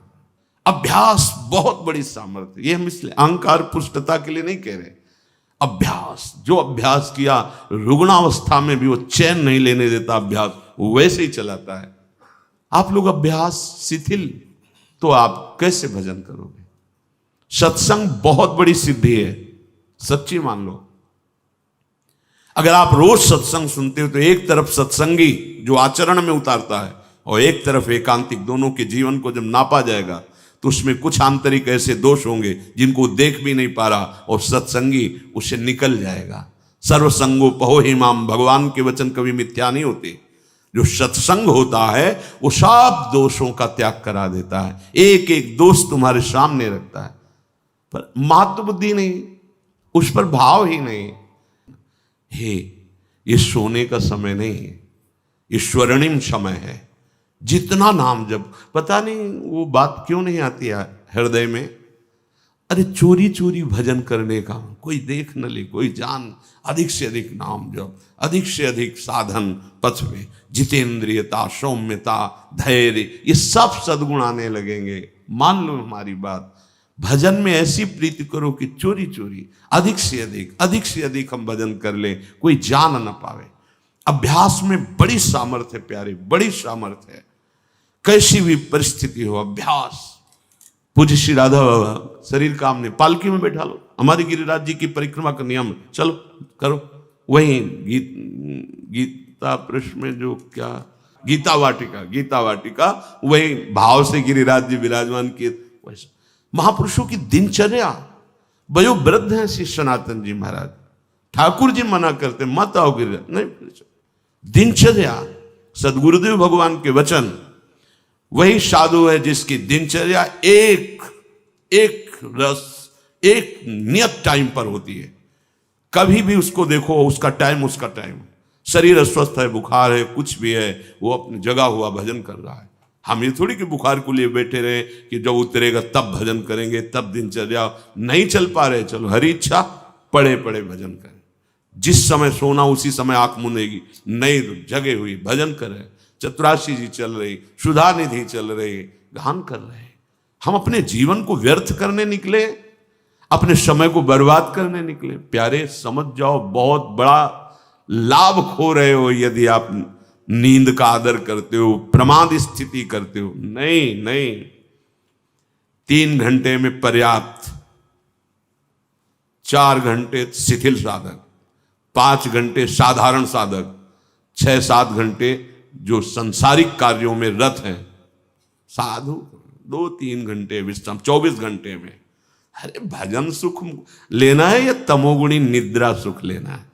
अभ्यास बहुत बड़ी सामर्थ्य। ये हम इसलिए अहंकार पुष्टता के लिए नहीं कह रहे। अभ्यास, जो अभ्यास किया रुग्णावस्था में भी वो चैन नहीं लेने देता, अभ्यास वो वैसे ही चलाता है। आप लोग अभ्यास शिथिल, तो आप कैसे भजन करोगे? सत्संग बहुत बड़ी सिद्धि है, सच्ची मान लो। अगर आप रोज सत्संग सुनते हो तो एक तरफ सत्संगी जो आचरण में उतारता है और एक तरफ एकांतिक, दोनों के जीवन को जब नापा जाएगा तो उसमें कुछ आंतरिक ऐसे दोष होंगे जिनको देख भी नहीं पा रहा, और सत्संगी उससे निकल जाएगा। सर्वसंगो पहो हिमाम, भगवान के वचन कभी मिथ्या नहीं होते। जो सत्संग होता है वो सब दोषों का त्याग करा देता है, एक एक दोष तुम्हारे सामने रखता है, पर महत्व बुद्धि नहीं, उस पर भाव ही नहीं। हे, ये सोने का समय नहीं है, ये स्वर्णिम समय है। जितना नाम जब, पता नहीं वो बात क्यों नहीं आती है हृदय में, अरे चोरी चोरी भजन करने का, कोई देख न ले, कोई जान, अधिक से अधिक नाम जप, अधिक से अधिक साधन पथ में, जितेंद्रियता, सौम्यता, धैर्य, ये सब सद्गुण आने लगेंगे। मान लो हमारी बात, भजन में ऐसी प्रीति करो कि चोरी चोरी अधिक से अधिक हम भजन कर ले, कोई जान न पावे। अभ्यास में बड़ी सामर्थ्य है प्यारे, बड़ी सामर्थ्य है। कैसी भी परिस्थिति हो, अभ्यास। पूज्य श्री राधा बाबा शरीर काम ने पालकी में बैठा लो, हमारी गिरिराज जी की परिक्रमा का नियम, चलो करो। वहीं गीता पृष्ठ में जो क्या गीता वाटिका वही भाव से गिरिराज जी विराजमान किए। वैसे महापुरुषों की दिनचर्या, वयो वृद्ध हैं श्री सनातन जी महाराज, ठाकुर जी मना करते मत आओ गिरिराज, नहीं, दिनचर्या सदगुरुदेव भगवान के वचन। वही साधु है जिसकी दिनचर्या एक रस, एक नियत टाइम पर होती है। कभी भी उसको देखो, उसका टाइम। शरीर अस्वस्थ है, बुखार है, कुछ भी है, वो अपनी जगह हुआ भजन कर रहा है। हम ये थोड़ी कि बुखार को लिए बैठे रहे कि जब उतरेगा तब भजन करेंगे, तब दिनचर्या नहीं चल पा रहे, चलो हरी इच्छा, पड़े भजन करें। जिस समय सोना उसी समय आंख मुनेगी, नई जगह हुई भजन कर रहे। चतुराशी जी चल रही, सुधा निधि चल रही, गान कर रहे। हम अपने जीवन को व्यर्थ करने निकले, अपने समय को बर्बाद करने निकले। प्यारे समझ जाओ, बहुत बड़ा लाभ खो रहे हो यदि आप नींद का आदर करते हो, प्रमाद स्थिति करते हो। नहीं, 3 घंटे में पर्याप्त, 4 घंटे शिथिल साधक, 5 घंटे साधारण साधक, 6-7 घंटे जो संसारिक कार्यों में रत है साधु, 2-3 घंटे विश्राम, 24 घंटे में। अरे भजन सुख लेना है या तमोगुणी निद्रा सुख लेना है?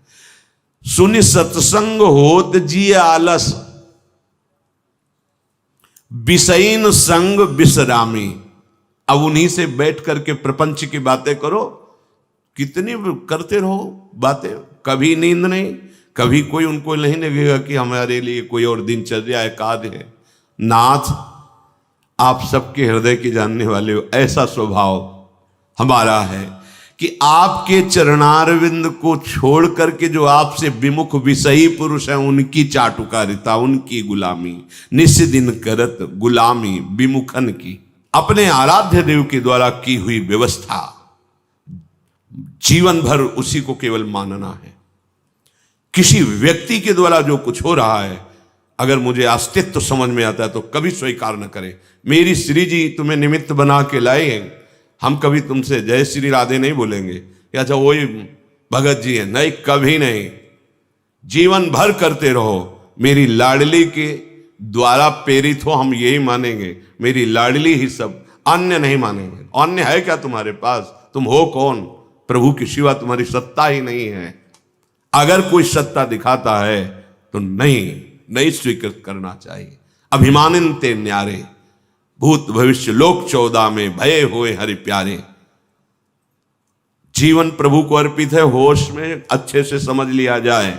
सुनि सत्संग होत जिए आलस, विषयीन संग विश्रामी। अब उन्हीं से बैठ करके प्रपंच की बातें करो, कितनी करते रहो बातें, कभी नींद नहीं, कभी कोई उनको नहीं लगेगा कि हमारे लिए कोई और दिनचर्या कार्य है। नाथ, आप सबके हृदय की जानने वाले हो, ऐसा स्वभाव हमारा है कि आपके चरणारविंद को छोड़ करके जो आपसे विमुख विषयी पुरुष हैं उनकी चाटुकारिता, उनकी गुलामी, निस्दिन करत गुलामी विमुखन की। अपने आराध्य देव के द्वारा की हुई व्यवस्था जीवन भर उसी को केवल मानना है। किसी व्यक्ति के द्वारा जो कुछ हो रहा है, अगर मुझे अस्तित्व तो समझ में आता है तो कभी स्वीकार न करें। मेरी श्री जी तुम्हें निमित्त बना के लाए हैं, हम कभी तुमसे जय श्री राधे नहीं बोलेंगे कि अच्छा वही भगत जी है, नहीं, कभी नहीं। जीवन भर करते रहो। मेरी लाडली के द्वारा प्रेरित हो हम यही मानेंगे, मेरी लाडली ही सब, अन्य नहीं मानेंगे। अन्य है क्या तुम्हारे पास? तुम हो कौन? प्रभु की सिवा तुम्हारी सत्ता ही नहीं है। अगर कोई सत्ता दिखाता है तो नहीं स्वीकृत करना चाहिए। अभिमानिनते न्यारे, भूत भविष्य लोक 14 में भये हुए हरि प्यारे। जीवन प्रभु को अर्पित है, होश में अच्छे से समझ लिया जाए।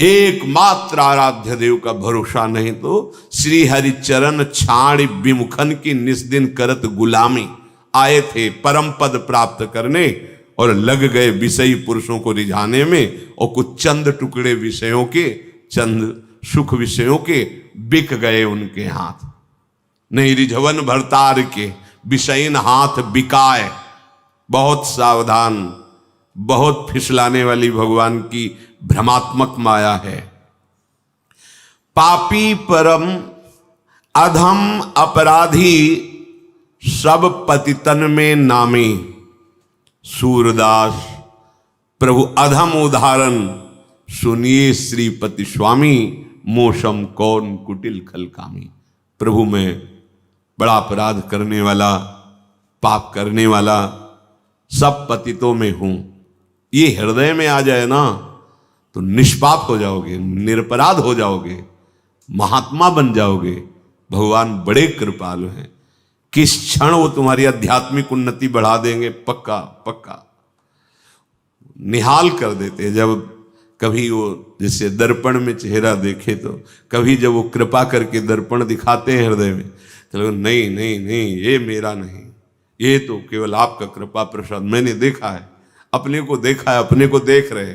एकमात्र आराध्य देव का भरोसा नहीं तो श्री हरि चरण छाड़ विमुखन की निस्दिन करत गुलामी। आए थे परम पद प्राप्त करने और लग गए विषयी पुरुषों को रिझाने में, और कुछ चंद टुकड़े विषयों के, चंद सुख विषयों के बिक गए उनके हाथ। नहीं रिझवन भरतार के विषयीन हाथ बिकाए। बहुत सावधान, बहुत फिसलाने वाली भगवान की भ्रमात्मक माया है। पापी परम अधम अपराधी सब पतितन में नामी। सूरदास प्रभु अधम उदाहरण सुनिए श्रीपति स्वामी। मोशम कौन कुटिल खलकामी। प्रभु में बड़ा अपराध करने वाला, पाप करने वाला, सब पतितों में हूं, ये हृदय में आ जाए ना तो निष्पाप हो जाओगे, निरपराध हो जाओगे, महात्मा बन जाओगे। भगवान बड़े कृपालु हैं, किस क्षण वो तुम्हारी आध्यात्मिक उन्नति बढ़ा देंगे, पक्का पक्का निहाल कर देते। जब कभी वो जैसे दर्पण में चेहरा देखे तो कभी जब वो कृपा करके दर्पण दिखाते हैं हृदय में तो नहीं नहीं नहीं, ये मेरा नहीं, ये तो केवल आपका कृपा प्रसाद। मैंने देखा है, अपने को देखा है, अपने को देख रहे,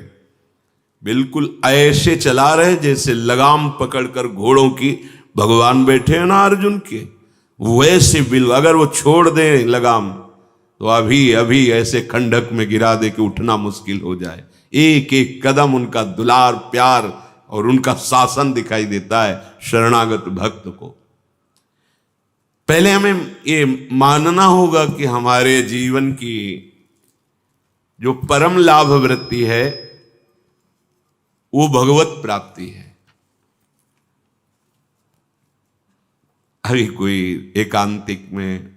बिल्कुल ऐसे चला रहे जैसे लगाम पकड़कर घोड़ों की भगवान बैठे हैं ना अर्जुन के, वैसे बिल्कुल। अगर वो छोड़ दे लगाम तो अभी अभी ऐसे खंडक में गिरा दे कि उठना मुश्किल हो जाए। एक एक कदम उनका दुलार प्यार और उनका शासन दिखाई देता है शरणागत भक्त को। पहले हमें ये मानना होगा कि हमारे जीवन की जो परम लाभ वृत्ति है वो भगवत प्राप्ति है। अभी कोई एकांतिक में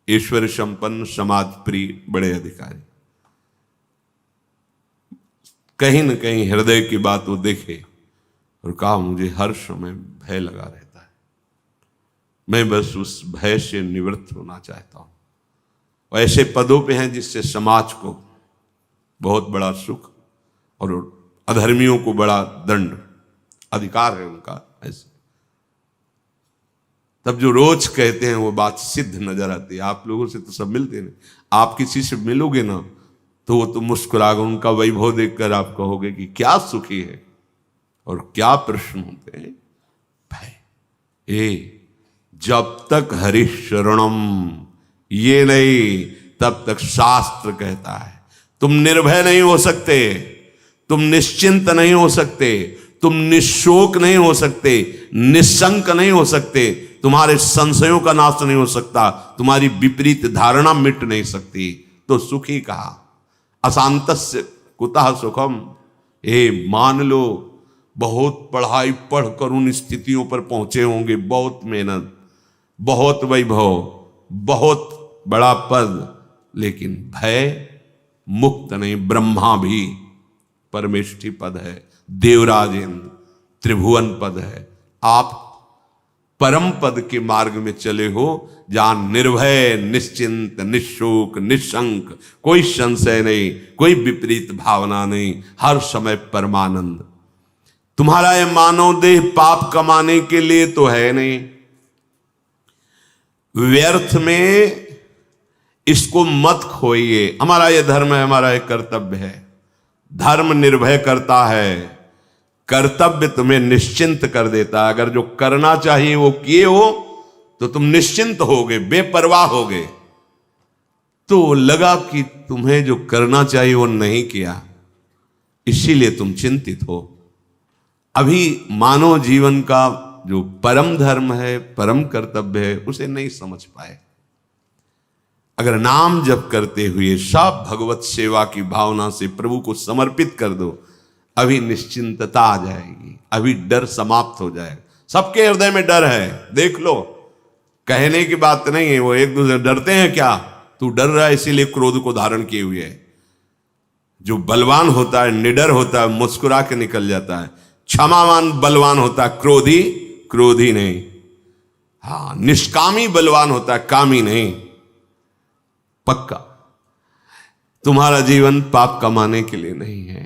ईश्वर संपन्न समाज प्रिय बड़े अधिकारी कहीं न कहीं हृदय की बात वो देखे और कहा मुझे हर समय भय लगा रहता है, मैं बस उस भय से निवृत्त होना चाहता हूं। और ऐसे पदों पे हैं जिससे समाज को बहुत बड़ा सुख और अधर्मियों को बड़ा दंड, अधिकार है उनका ऐसे। तब जो रोज कहते हैं वो बात सिद्ध नजर आती है। आप लोगों से तो सब मिलते हैं, आप किसी से मिलोगे ना तो वो तो मुस्कुराकर उनका वैभव देखकर आप कहोगे कि क्या सुखी है। और क्या प्रश्न होते हैं, भय। जब तक हरि शरणम ये नहीं, तब तक शास्त्र कहता है तुम निर्भय नहीं हो सकते, तुम निश्चिंत नहीं हो सकते, तुम निशोक नहीं हो सकते, निशंक नहीं हो सकते, तुम्हारे संशयों का नाश नहीं हो सकता, तुम्हारी विपरीत धारणा मिट नहीं सकती। तो सुखी कहा, अशांतस्य कुतः सुखम। मान लो बहुत पढ़ाई पढ़कर उन स्थितियों पर पहुंचे होंगे, बहुत मेहनत, बहुत वैभव, बहुत बड़ा पद, लेकिन भय मुक्त नहीं। ब्रह्मा भी परमेष्ठी पद है, देवराजेंद्र त्रिभुवन पद है। आप परम पद के मार्ग में चले हो जहां निर्भय, निश्चिंत, निशोक, निशंक, कोई संशय नहीं, कोई विपरीत भावना नहीं, हर समय परमानंद। तुम्हारा यह मानव देह पाप कमाने के लिए तो है नहीं, व्यर्थ में इसको मत खोइए। हमारा यह धर्म है, हमारा यह कर्तव्य है। धर्म निर्भय करता है, कर्तव्य तुम्हें निश्चिंत कर देता है। अगर जो करना चाहिए वो किए हो तो तुम निश्चिंत होगे, बेपरवाह होगे। तो लगा कि तुम्हें जो करना चाहिए वो नहीं किया, इसीलिए तुम चिंतित हो। अभी मानव जीवन का जो परम धर्म है, परम कर्तव्य है, उसे नहीं समझ पाए। अगर नाम जप करते हुए सब भगवत सेवा की भावना से प्रभु को समर्पित कर दो, अभी निश्चिंतता आ जाएगी। अभी डर समाप्त हो जाएगा। सबके हृदय में डर है, देख लो, कहने की बात नहीं है। वो एक दूसरे डरते हैं, क्या तू डर रहा है इसीलिए क्रोध को धारण किए हुए है। जो बलवान होता है, निडर होता है, मुस्कुरा के निकल जाता है। क्षमावान बलवान होता है, क्रोधी क्रोधी नहीं। हाँ, निष्कामी बलवान होता है, कामी नहीं। पक्का तुम्हारा जीवन पाप कमाने के लिए नहीं है।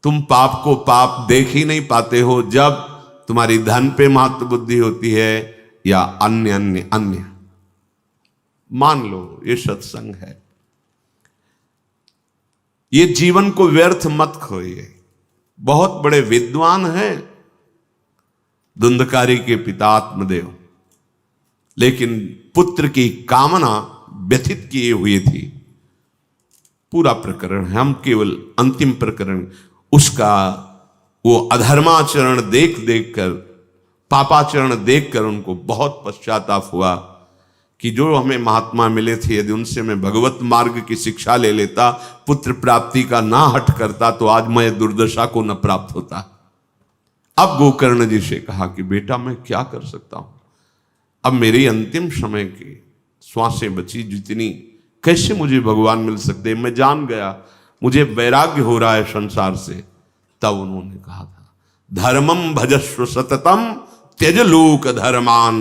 तुम पाप को पाप देख ही नहीं पाते हो जब तुम्हारी धन पे महत्व बुद्धि होती है या अन्य अन्य अन्य। मान लो ये सत्संग है, ये जीवन को व्यर्थ मत खोइए। बहुत बड़े विद्वान हैं धुंधकारी के पिता आत्मदेव, लेकिन पुत्र की कामना व्यथित किए हुए थी। पूरा प्रकरण है, हम केवल अंतिम प्रकरण उसका वो अधर्माचरण देख देख कर, पापाचरण देख कर उनको बहुत पश्चाताप हुआ कि जो हमें महात्मा मिले थे, यदि उनसे मैं भगवत मार्ग की शिक्षा ले लेता, पुत्र प्राप्ति का ना हट करता, तो आज मैं दुर्दशा को न प्राप्त होता। अब गोकर्ण जी से कहा कि बेटा मैं क्या कर सकता हूं, अब मेरी अंतिम समय की श्वासें बची जितनी, कैसे मुझे भगवान मिल सकते। मैं जान गया मुझे वैराग्य हो रहा है संसार से। तब उन्होंने कहा था, धर्मम भजस्व सततम त्यज लोक धर्मान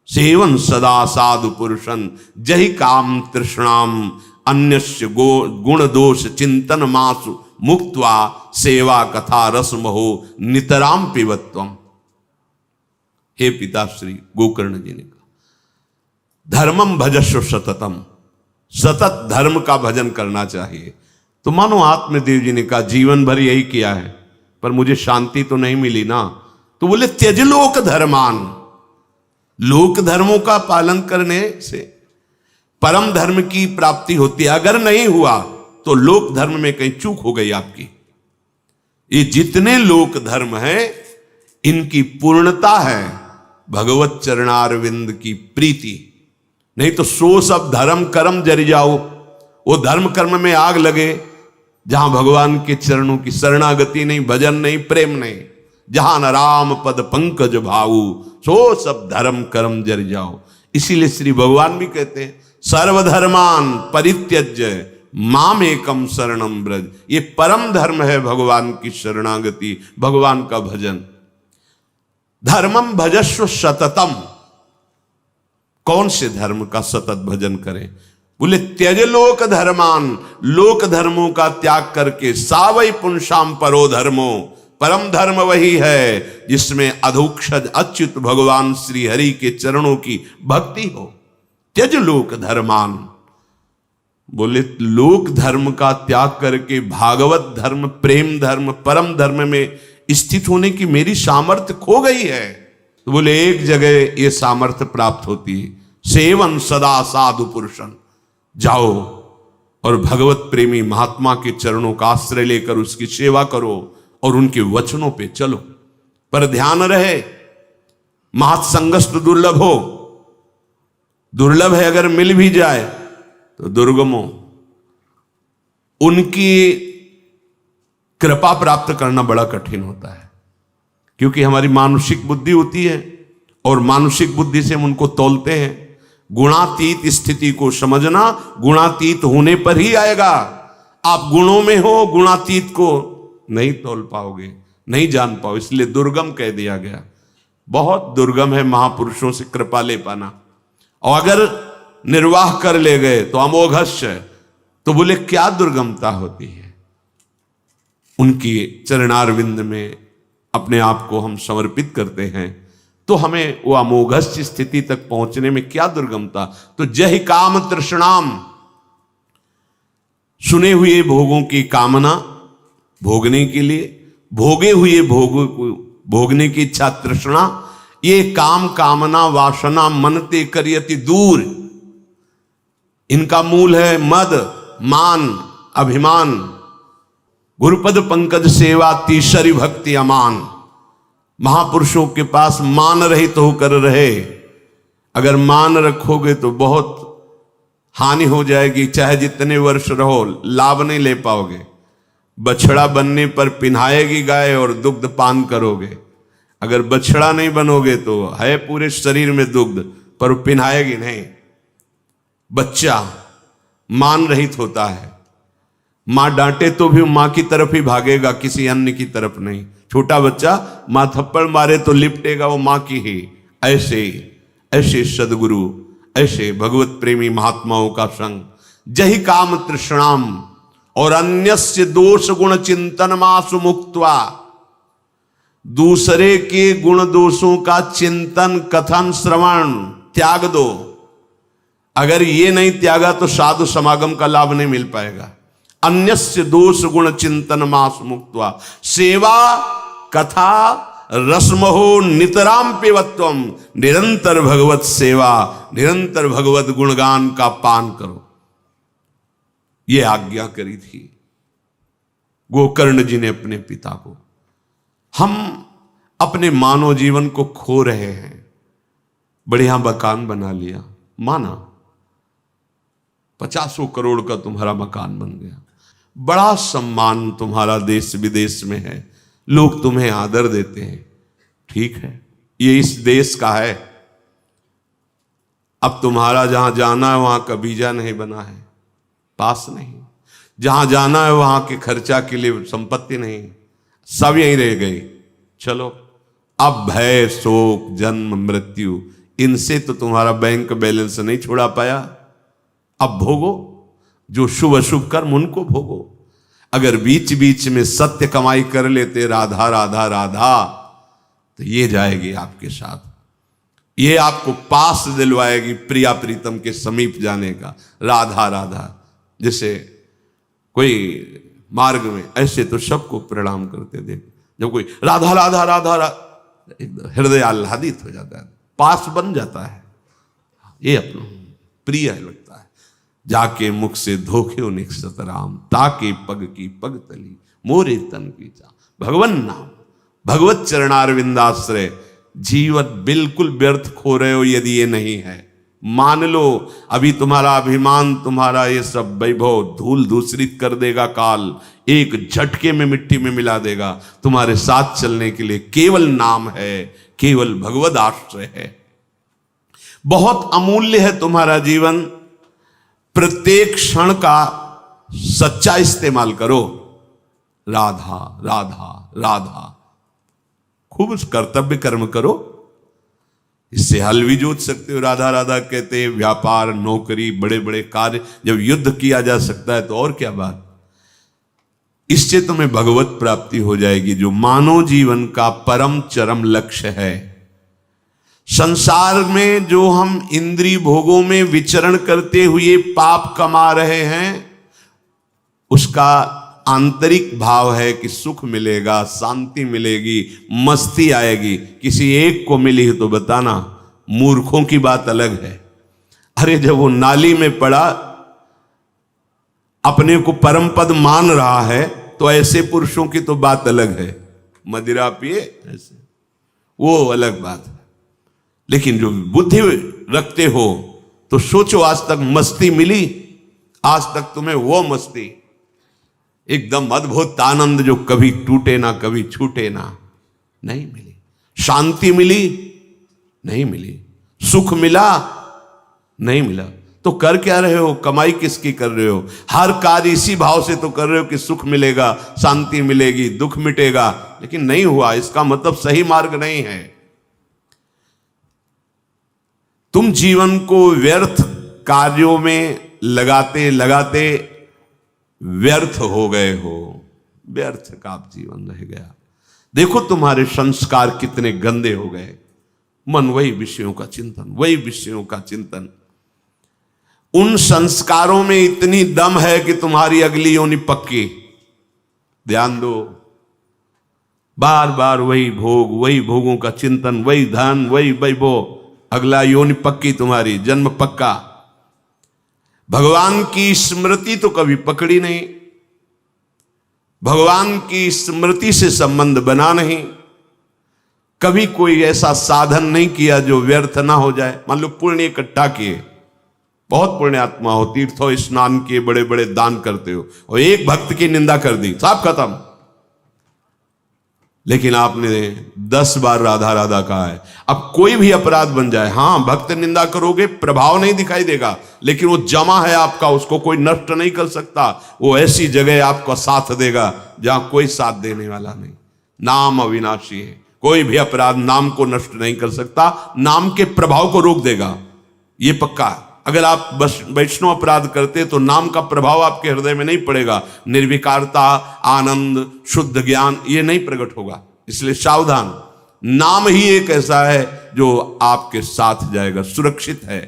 सेवन सदा साधु पुरुषन जहि काम तृष्णाम अन्यस्य गुण दोष चिंतन मासु मुक्त्वा सेवा कथा रसमहो नितराम पिबत्वम। हे पिताश्री गोकर्ण जी ने कहा, धर्मम भजस्व सततम, सतत धर्म का भजन करना चाहिए। तो मानो आत्मदेव जी ने कहा, जीवन भर यही किया है पर मुझे शांति तो नहीं मिली ना। तो बोले त्यज लोक धर्मान, लोक धर्मों का पालन करने से परम धर्म की प्राप्ति होती है। अगर नहीं हुआ तो लोक धर्म में कहीं चूक हो गई आपकी। ये जितने लोक धर्म है इनकी पूर्णता है भगवत चरणारविंद की प्रीति। नहीं तो सो सब धर्म कर्म जरि जाओ, वो धर्म कर्म में आग लगे जहां भगवान के चरणों की शरणागति नहीं, भजन नहीं, प्रेम नहीं। जहां न राम पद पंकज भाऊ, सो सब धर्म कर्म जर जाओ। इसीलिए श्री भगवान भी कहते हैं, सर्वधर्मान परित्यज्य माम एकम शरणम ब्रज। ये परम धर्म है भगवान की शरणागति, भगवान का भजन। धर्मम भजस्व सततम, कौन से धर्म का सतत भजन करें? बोले त्यज लोक धर्मान, लोक धर्मों का त्याग करके सावई पुंसाम परो धर्मो, परम धर्म वही है जिसमें अधोक्षज अच्युत भगवान श्री हरि के चरणों की भक्ति हो। त्यज लोक धर्मान, बोले लोक धर्म का त्याग करके भागवत धर्म, प्रेम धर्म, परम धर्म में स्थित होने की मेरी सामर्थ्य खो गई है। तो बोले एक जगह ये सामर्थ्य प्राप्त होती है, सेवन सदा साधु पुरुषन। जाओ और भगवत प्रेमी महात्मा के चरणों का आश्रय लेकर उसकी सेवा करो और उनके वचनों पे चलो। पर ध्यान रहे, महत्संगस्त दुर्लभ हो, दुर्लभ है, अगर मिल भी जाए तो दुर्गमो। उनकी कृपा प्राप्त करना बड़ा कठिन होता है, क्योंकि हमारी मानसिक बुद्धि होती है और मानसिक बुद्धि से हम उनको तौलते हैं। गुणातीत स्थिति को समझना गुणातीत होने पर ही आएगा। आप गुणों में हो, गुणातीत को नहीं तौल पाओगे, नहीं जान पाओ। इसलिए दुर्गम कह दिया गया। बहुत दुर्गम है महापुरुषों से कृपा ले पाना, और अगर निर्वाह कर ले गए तो अमोघस्य। तो बोले क्या दुर्गमता होती है? उनकी चरणारविंद में अपने आप को हम समर्पित करते हैं तो हमें वो अमोघस्य स्थिति तक पहुंचने में क्या दुर्गमता। तो जहि काम तृष्णाम, सुने हुए भोगों की कामना भोगने के लिए, भोगे हुए भोगों को भोगने की इच्छा तृष्णा, ये काम कामना वासना मनते करियति दूर। इनका मूल है मद मान अभिमान। गुरुपद पंकज सेवा तीसरी भक्ति अमान। महापुरुषों के पास मान रहित होकर रहे। अगर मान रखोगे तो बहुत हानि हो जाएगी, चाहे जितने वर्ष रहो लाभ नहीं ले पाओगे। बछड़ा बनने पर पिन्हाएगी गाय और दुग्ध पान करोगे। अगर बछड़ा नहीं बनोगे तो है पूरे शरीर में दुग्ध, पर पिन्हाएगी नहीं। बच्चा मान रहित होता है, मां डांटे तो भी मां की तरफ ही भागेगा, किसी अन्य की तरफ नहीं। छोटा बच्चा मां थप्पड़ मारे तो लिपटेगा वो मां की ही। ऐसे ऐसे सदगुरु, ऐसे भगवत प्रेमी महात्माओं का संग, जहि काम तृष्णाम और अन्यस्य दोष गुण चिंतन मासु मुक्त्वा, दूसरे के गुण दोषों का चिंतन कथन श्रवण त्याग दो। अगर ये नहीं त्यागा तो साधु समागम का लाभ नहीं मिल पाएगा। अन्यस्य दोष गुण चिंतन मास मुक्त्वा सेवा कथा रसमहो नितराम पिबत्वम, निरंतर भगवत सेवा, निरंतर भगवत गुणगान का पान करो। ये आज्ञा करी थी गोकर्ण जी ने अपने पिता को। हम अपने मानव जीवन को खो रहे हैं। बढ़िया मकान बना लिया, माना 50 करोड़ का तुम्हारा मकान बन गया, बड़ा सम्मान तुम्हारा देश विदेश में है, लोग तुम्हें आदर देते हैं, ठीक है, ये इस देश का है। अब तुम्हारा जहां जाना है वहां का वीजा नहीं बना है, पास नहीं, जहां जाना है वहां के खर्चा के लिए संपत्ति नहीं, सब यहीं रह गई। चलो अब भय शोक जन्म मृत्यु, इनसे तो तुम्हारा बैंक बैलेंस नहीं छुड़ा पाया। अब भोगो जो शुभ अशुभ कर्म, उनको भोगो। अगर बीच बीच में सत्य कमाई कर लेते, राधा राधा राधा, तो ये जाएगी आपके साथ, ये आपको पास दिलवाएगी प्रिया प्रीतम के समीप जाने का। राधा राधा, जैसे कोई मार्ग में, ऐसे तो सबको प्रणाम करते देख, जब कोई राधा राधा राधा एकदम हृदय आह्लादित हो जाता है, पास बन जाता है, ये अपना प्रिय लगता है। जाके मुख से धोखे निकसत राम, ताके पग की पग तली, मोरे तन की चा। भगवन नाम, भगवत चरणारविंदाश्रय। जीवन बिल्कुल व्यर्थ खो रहे हो यदि ये नहीं है। मान लो अभी तुम्हारा अभिमान, तुम्हारा ये सब वैभव धूल दूसरित कर देगा काल, एक झटके में मिट्टी में मिला देगा। तुम्हारे साथ चलने के लिए केवल नाम है, केवल भगवद आश्रय है। बहुत अमूल्य है तुम्हारा जीवन, प्रत्येक क्षण का सच्चा इस्तेमाल करो। राधा राधा राधा, खूब उस कर्तव्य कर्म करो, इससे हल भी जोत सकते हो। राधा राधा कहते हैं व्यापार नौकरी बड़े बड़े कार्य, जब युद्ध किया जा सकता है तो और क्या बात। इससे तुम्हें भगवत प्राप्ति हो जाएगी, जो मानव जीवन का परम चरम लक्ष्य है। संसार में जो हम इंद्रिय भोगों में विचरण करते हुए पाप कमा रहे हैं, उसका आंतरिक भाव है कि सुख मिलेगा, शांति मिलेगी, मस्ती आएगी। किसी एक को मिली है तो बताना, मूर्खों की बात अलग है। अरे जब वो नाली में पड़ा, अपने को परम पद मान रहा है, तो ऐसे पुरुषों की तो बात अलग है। मदिरा पिए ऐसे, वो अलग बात है। लेकिन जो बुद्धि रखते हो तो सोचो, आज तक मस्ती मिली? आज तक तुम्हें वो मस्ती, एकदम अद्भुत आनंद जो कभी टूटे ना कभी छूटे ना, नहीं मिली। शांति मिली? नहीं मिली। सुख मिला? नहीं मिला। तो कर क्या रहे हो? कमाई किसकी कर रहे हो? हर कार्य इसी भाव से तो कर रहे हो कि सुख मिलेगा, शांति मिलेगी, दुख मिटेगा, लेकिन नहीं हुआ। इसका मतलब सही मार्ग नहीं है। तुम जीवन को व्यर्थ कार्यों में लगाते लगाते व्यर्थ हो गए हो। व्यर्थ का जीवन रह गया। देखो तुम्हारे संस्कार कितने गंदे हो गए। मन वही विषयों का चिंतन, वही विषयों का चिंतन। उन संस्कारों में इतनी दम है कि तुम्हारी अगली योनि पक्की। ध्यान दो, बार बार वही भोग, वही भोगों का चिंतन, वही धन, वही वैभव, अगला योनि पक्की, तुम्हारी जन्म पक्का। भगवान की स्मृति तो कभी पकड़ी नहीं, भगवान की स्मृति से संबंध बना नहीं, कभी कोई ऐसा साधन नहीं किया जो व्यर्थ ना हो जाए। मान लो पुण्य इकट्ठा किए, बहुत पुण्यात्मा हो, तीर्थों स्नान किए, बड़े बड़े दान करते हो, और एक भक्त की निंदा कर दी, सब खत्म। लेकिन आपने 10 बार राधा राधा कहा है। अब कोई भी अपराध बन जाए, हां भक्त निंदा करोगे, प्रभाव नहीं दिखाई देगा, लेकिन वो जमा है आपका, उसको कोई नष्ट नहीं कर सकता। वो ऐसी जगह आपका साथ देगा जहां कोई साथ देने वाला नहीं। नाम अविनाशी है, कोई भी अपराध नाम को नष्ट नहीं कर सकता, नाम के प्रभाव को रोक देगा, ये पक्का है। अगर आप बस वैष्णव अपराध करते तो नाम का प्रभाव आपके हृदय में नहीं पड़ेगा, निर्विकारता, आनंद, शुद्ध ज्ञान ये नहीं प्रकट होगा। इसलिए सावधान, नाम ही एक ऐसा है जो आपके साथ जाएगा, सुरक्षित है।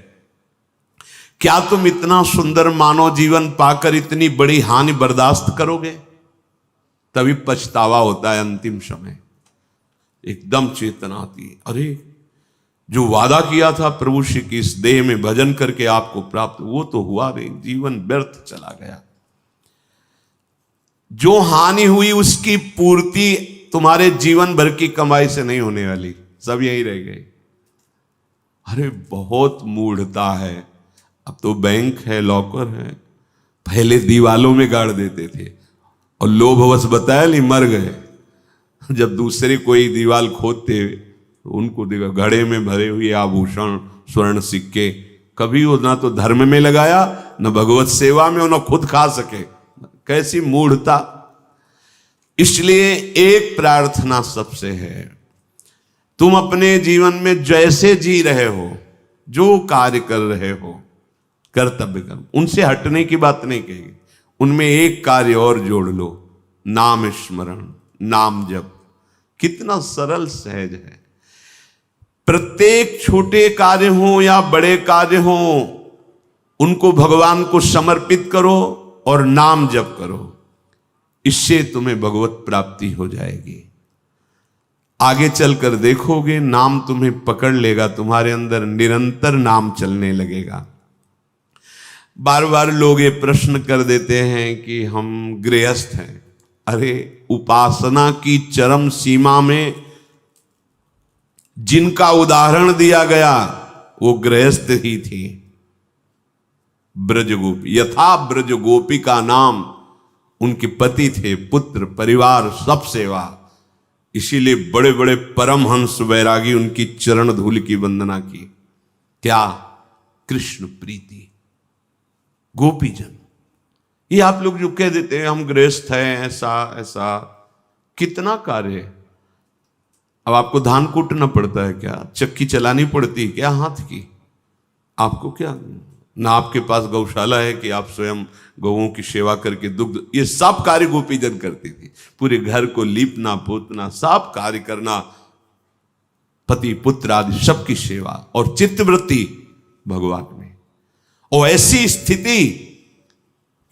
क्या तुम इतना सुंदर मानव जीवन पाकर इतनी बड़ी हानि बर्दाश्त करोगे? तभी पछतावा होता है अंतिम समय, एकदम चेतना आती है, अरे जो वादा किया था प्रभु श्री की इस देह में भजन करके आपको प्राप्त, वो तो हुआ नहीं, जीवन व्यर्थ चला गया। जो हानि हुई उसकी पूर्ति तुम्हारे जीवन भर की कमाई से नहीं होने वाली, सब यही रह गए। अरे बहुत मूढ़ता है, अब तो बैंक है, लॉकर है, पहले दीवालों में गाड़ देते थे और लोभवश बताया नहीं, मर गए। जब दूसरे कोई दीवाल खोदते उनको देखा घड़े में भरे हुए आभूषण, स्वर्ण सिक्के, कभी वो ना तो धर्म में लगाया, न भगवत सेवा में, न खुद खा सके। कैसी मूढ़ता। इसलिए एक प्रार्थना सबसे है, तुम अपने जीवन में जैसे जी रहे हो, जो कार्य कर रहे हो, कर्तव्य कर्म, उनसे हटने की बात नहीं कहेगी, उनमें एक कार्य और जोड़ लो, नाम स्मरण, नाम जप। कितना सरल सहज है। प्रत्येक छोटे कार्य हो या बड़े कार्य हो, उनको भगवान को समर्पित करो और नाम जप करो, इससे तुम्हें भगवत प्राप्ति हो जाएगी। आगे चलकर देखोगे नाम तुम्हें पकड़ लेगा, तुम्हारे अंदर निरंतर नाम चलने लगेगा। बार बार लोग ये प्रश्न कर देते हैं कि हम गृहस्थ हैं। अरे उपासना की चरम सीमा में जिनका उदाहरण दिया गया वो गृहस्थ ही थी, ब्रज गोपी। यथा ब्रज गोपी का नाम, उनके पति थे, पुत्र, परिवार, सब सेवा। इसीलिए बड़े बड़े परमहंस वैरागी उनकी चरण धूल की वंदना की। क्या? कृष्ण प्रीति, गोपीजन। ये आप लोग जो कह देते हैं हम गृहस्थ हैं, ऐसा ऐसा, कितना कार्य। अब आपको धान कूटना पड़ता है क्या? चक्की चलानी पड़ती है क्या हाथ की? आपको क्या, ना आपके पास गौशाला है कि आप स्वयं गौओं की सेवा करके दुग्ध, ये सब कार्य गोपीजन करती थी। पूरे घर को लीपना पोतना, सब कार्य करना, पति पुत्र आदि सबकी सेवा और चित्तवृत्ति भगवान में। और ऐसी स्थिति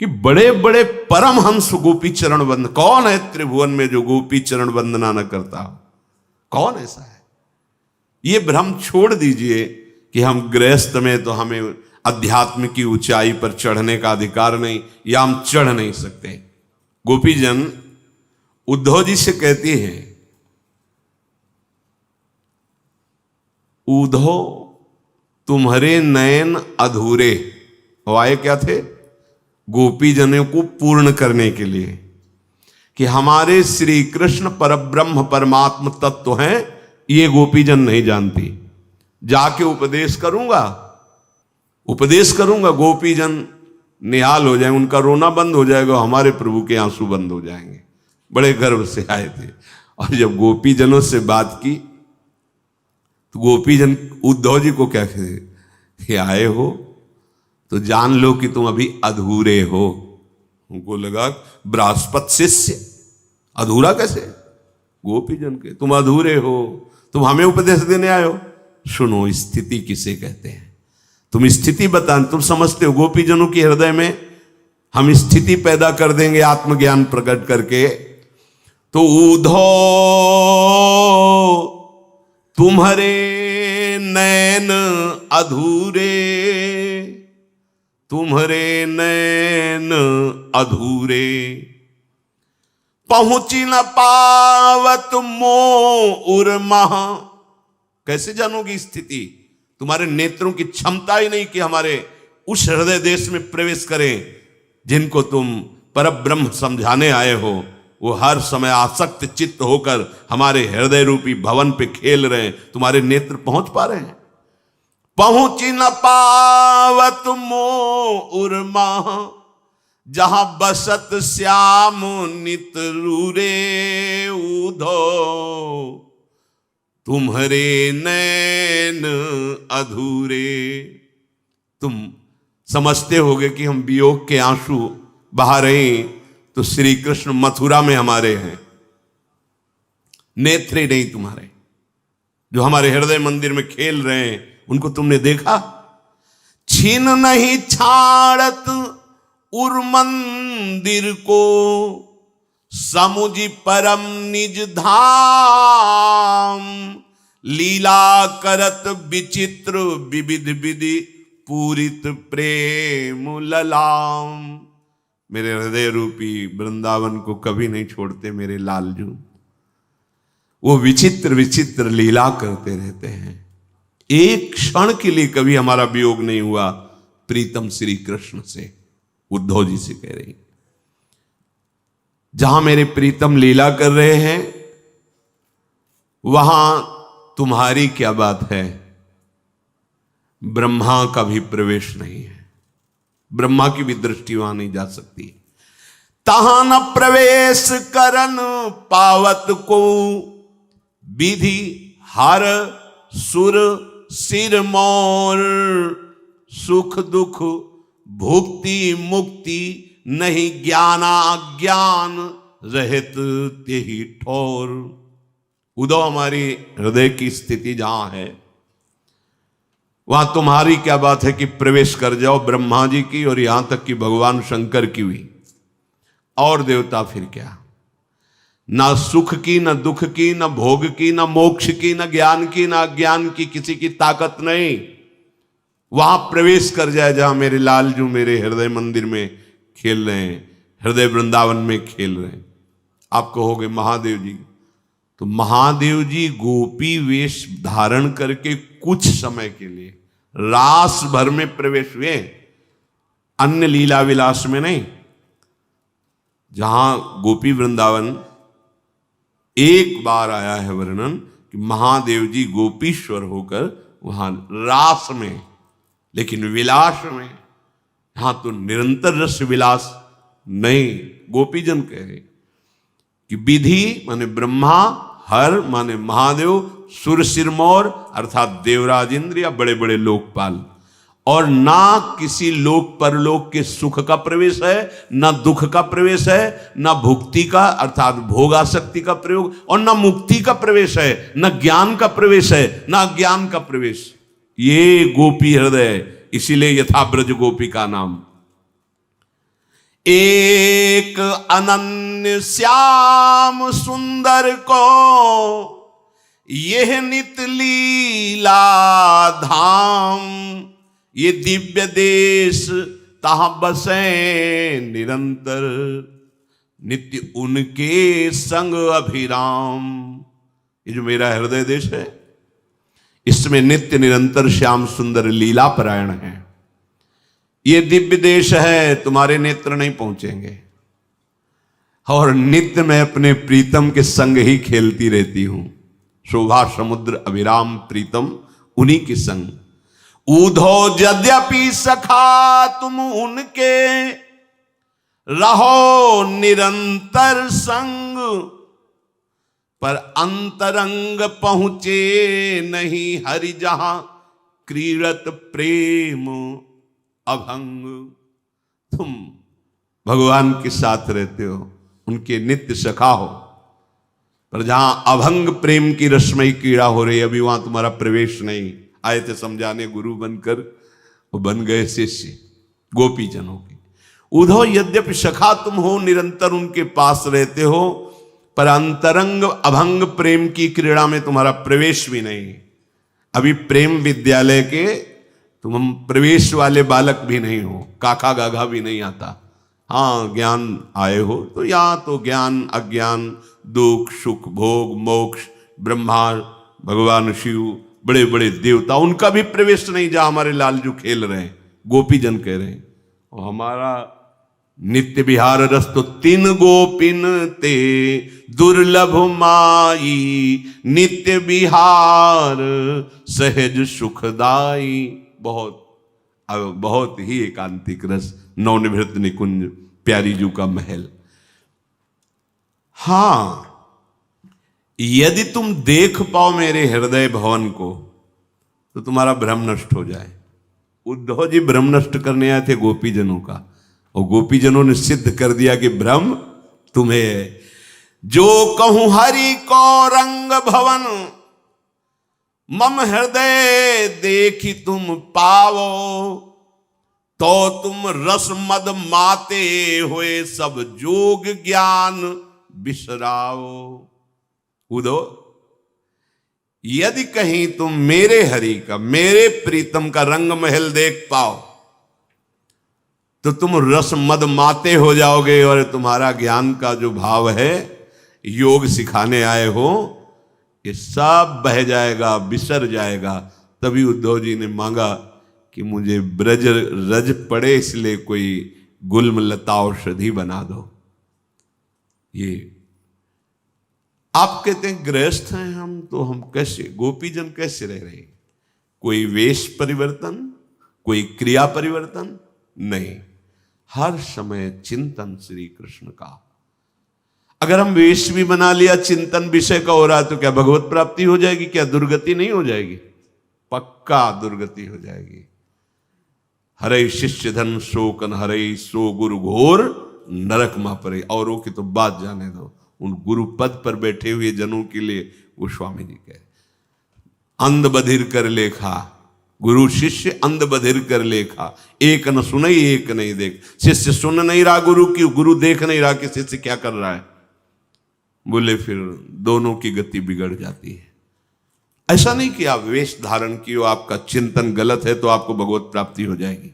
कि बड़े बड़े परमहंस गोपी चरण वंदन। कौन है त्रिभुवन में जो गोपी चरण वंदना न करता हो? कौन ऐसा है? ये भ्रम छोड़ दीजिए कि हम गृहस्थ में तो हमें अध्यात्म की ऊंचाई पर चढ़ने का अधिकार नहीं, या हम चढ़ नहीं सकते। गोपीजन उद्धव जी से कहती है, उद्धव तुम्हारे नयन अधूरे। वाये क्या थे? गोपीजनों को पूर्ण करने के लिए कि हमारे श्री कृष्ण परब्रह्म परमात्म तत्व हैं, ये गोपीजन नहीं जानती। जाके उपदेश करूंगा, गोपीजन निहाल हो जाए, उनका रोना बंद हो जाएगा, हमारे प्रभु के आंसू बंद हो जाएंगे। बड़े गर्व से आए थे। और जब गोपीजनों से बात की तो गोपीजन उद्धव जी को क्या कहते, आए हो तो जान लो कि तुम अभी अधूरे हो। उनको लगा बृहस्पति शिष्य अधूरा कैसे? गोपीजन के तुम अधूरे हो, तुम हमें उपदेश देने आए हो। सुनो, स्थिति किसे कहते हैं? तुम स्थिति बता, तुम समझते हो गोपीजनों के हृदय में हम स्थिति पैदा कर देंगे आत्मज्ञान प्रकट करके। तो उद्धव तुम्हारे नैन अधूरे, तुम्हारे नैन अधूरे, पहुंची न पावत मोर महा। कैसे जानोगी स्थिति? तुम्हारे नेत्रों की क्षमता ही नहीं कि हमारे उस हृदय देश में प्रवेश करें जिनको तुम परब्रह्म समझाने आए हो। वो हर समय आसक्त चित्त होकर हमारे हृदय रूपी भवन पे खेल रहे हैं। तुम्हारे नेत्र पहुंच पा रहे हैं? पहुंच न पावत मोह उर्मा, जहां बसत श्याम नित रूरे उधो, तुम्हारे नैन अधूरे। तुम समझते होगे कि हम वियोग के आंसू बहा रहे हैं, तो श्री कृष्ण मथुरा में हमारे हैं, नेत्रे नहीं तुम्हारे, जो हमारे हृदय मंदिर में खेल रहे हैं। उनको तुमने देखा? छीन नहीं छाड़त उर मंदिर को, समुझ परम निज धाम, लीला करत विचित्र विविध विधि पूरित प्रेम ललाम। मेरे हृदय रूपी वृंदावन को कभी नहीं छोड़ते मेरे लालजू। वो विचित्र विचित्र लीला करते रहते हैं। एक क्षण के लिए कभी हमारा वियोग नहीं हुआ प्रीतम श्री कृष्ण से। उद्धव जी से कह रही, जहां मेरे प्रीतम लीला कर रहे हैं वहां तुम्हारी क्या बात है? ब्रह्मा का भी प्रवेश नहीं है, ब्रह्मा की भी दृष्टि वहां नहीं जा सकती। तहां न प्रवेश करन पावत को, विधि हर सुर सिर मोर, सुख दुख भुक्ति मुक्ति नहीं ज्ञाना ज्ञान रहित तेहि ठोर। उद्धव, हमारी हृदय की स्थिति जहां है वहां तुम्हारी क्या बात है कि प्रवेश कर जाओ? ब्रह्मा जी की और यहां तक कि भगवान शंकर की भी, और देवता फिर क्या? ना सुख की, ना दुख की, ना भोग की, ना मोक्ष की, ना ज्ञान की, ना अज्ञान की, किसी की ताकत नहीं। वहां प्रवेश कर जाए जहां मेरे लाल जो मेरे हृदय मंदिर में खेल रहे हैं, हृदय वृंदावन में खेल रहे हैं। आप कहोगे महादेव जी, तो महादेव जी गोपी वेश धारण करके कुछ समय के लिए रास भर में प्रवेश हुए, अन्य लीला विलास में नहीं। जहां गोपी वृंदावन एक बार आया है वर्णन कि महादेव जी गोपीश्वर होकर वहां रास में, लेकिन विलास में यहां तो निरंतर रस विलास नहीं। गोपीजन कह रहे कि विधि माने ब्रह्मा, हर माने महादेव, सुर सिरमौर अर्थात देवराज इंद्र या बड़े बड़े लोकपाल, और ना किसी लोक परलोक के सुख का प्रवेश है, ना दुख का प्रवेश है, ना भुक्ति का अर्थात भोगासक्ति का प्रयोग, और ना मुक्ति का प्रवेश है, ना ज्ञान का प्रवेश है, ना ज्ञान का प्रवेश। ये गोपी हृदय, इसीलिए यथा ब्रज गोपी का नाम। एक अनन्य श्याम सुंदर को यह नित लीला धाम, ये दिव्य देश तहां बसे निरंतर, नित्य उनके संग अभिराम। ये जो मेरा हृदय देश है, इसमें नित्य निरंतर श्याम सुंदर लीला परायण है। ये दिव्य देश है, तुम्हारे नेत्र नहीं पहुंचेंगे, और नित्य मैं अपने प्रीतम के संग ही खेलती रहती हूं। शोभा समुद्र अभिराम प्रीतम उन्हीं के संग। ऊधो यद्यपि सखा तुम उनके, रहो निरंतर संग, पर अंतरंग पहुंचे नहीं हरि जहां क्रीड़त प्रेम अभंग। तुम भगवान के साथ रहते हो, उनके नित्य सखा हो, पर जहां अभंग प्रेम की रसमयी क्रीड़ा हो रही है, अभी वहां तुम्हारा प्रवेश नहीं। आए थे समझाने गुरु बनकर, वो बन गए शिष्य गोपी जनों के। उधो यद्यपि सखा तुम हो, निरंतर उनके पास रहते हो, पर अंतरंग अभंग प्रेम की क्रीड़ा में तुम्हारा प्रवेश भी नहीं। अभी प्रेम विद्यालय के तुम प्रवेश वाले बालक भी नहीं हो, काका गागा भी नहीं आता। हाँ, ज्ञान आए हो तो यहाँ तो ज्ञान अज्ञान दुख सुख भोग मोक्ष, ब्रह्मा भगवान शिव बड़े बड़े देवता, उनका भी प्रवेश नहीं जहां हमारे लालजू खेल रहे हैं। गोपीजन कह रहे हैं। और हमारा नित्य विहार रस तो तीन गोपिन ते दुर्लभ माई, नित्य विहार सहज सुखदाई। बहुत ही एकांतिक रस, नवनिवृत्त निकुंज, प्यारी जू का महल। हां, यदि तुम देख पाओ मेरे हृदय भवन को तो तुम्हारा भ्रम नष्ट हो जाए। उद्धव जी भ्रम नष्ट करने आए थे गोपीजनों का, और गोपीजनों ने सिद्ध कर दिया कि भ्रम तुम्हें है। जो कहूं हरि को रंग भवन, मम हृदय देखी तुम पावो, तो तुम रस मद माते हुए सब जोग ज्ञान बिसराओ। उदो, यदि कहीं तुम मेरे हरि का, मेरे प्रीतम का रंग महल देख पाओ तो तुम रस मद माते हो जाओगे, और तुम्हारा ज्ञान का जो भाव है, योग सिखाने आए हो, ये सब बह जाएगा, बिसर जाएगा। तभी उद्धव जी ने मांगा कि मुझे ब्रज रज पड़े, इसलिए कोई गुल्म लता औषधि बना दो। ये आप कहते हैं गृहस्थ हैं हम, तो हम कैसे, गोपीजन कैसे रह रहे हैं? कोई वेश परिवर्तन, कोई क्रिया परिवर्तन नहीं, हर समय चिंतन श्री कृष्ण का। अगर हम वेश भी बना लिया, चिंतन विषय का हो रहा है, तो क्या भगवत प्राप्ति हो जाएगी? क्या दुर्गति नहीं हो जाएगी? पक्का दुर्गति हो जाएगी। हरे शिष्य धन शोकन हरे, सो गुरु घोर नरक मा परे। औरों की तो बात जाने दो, उन गुरु पद पर बैठे हुए जनों के लिए गोस्वामी जी कहे, अंध बधिर कर लेखा, गुरु शिष्य अंध बधिर कर लेखा, एक न सुनई एक नहीं देख। शिष्य सुन नहीं रहा गुरु की, गुरु देख नहीं रहा कि शिष्य क्या कर रहा है। बोले फिर दोनों की गति बिगड़ जाती है। ऐसा नहीं कि आप वेश धारण किए, आपका चिंतन गलत है तो आपको भगवत प्राप्ति हो जाएगी।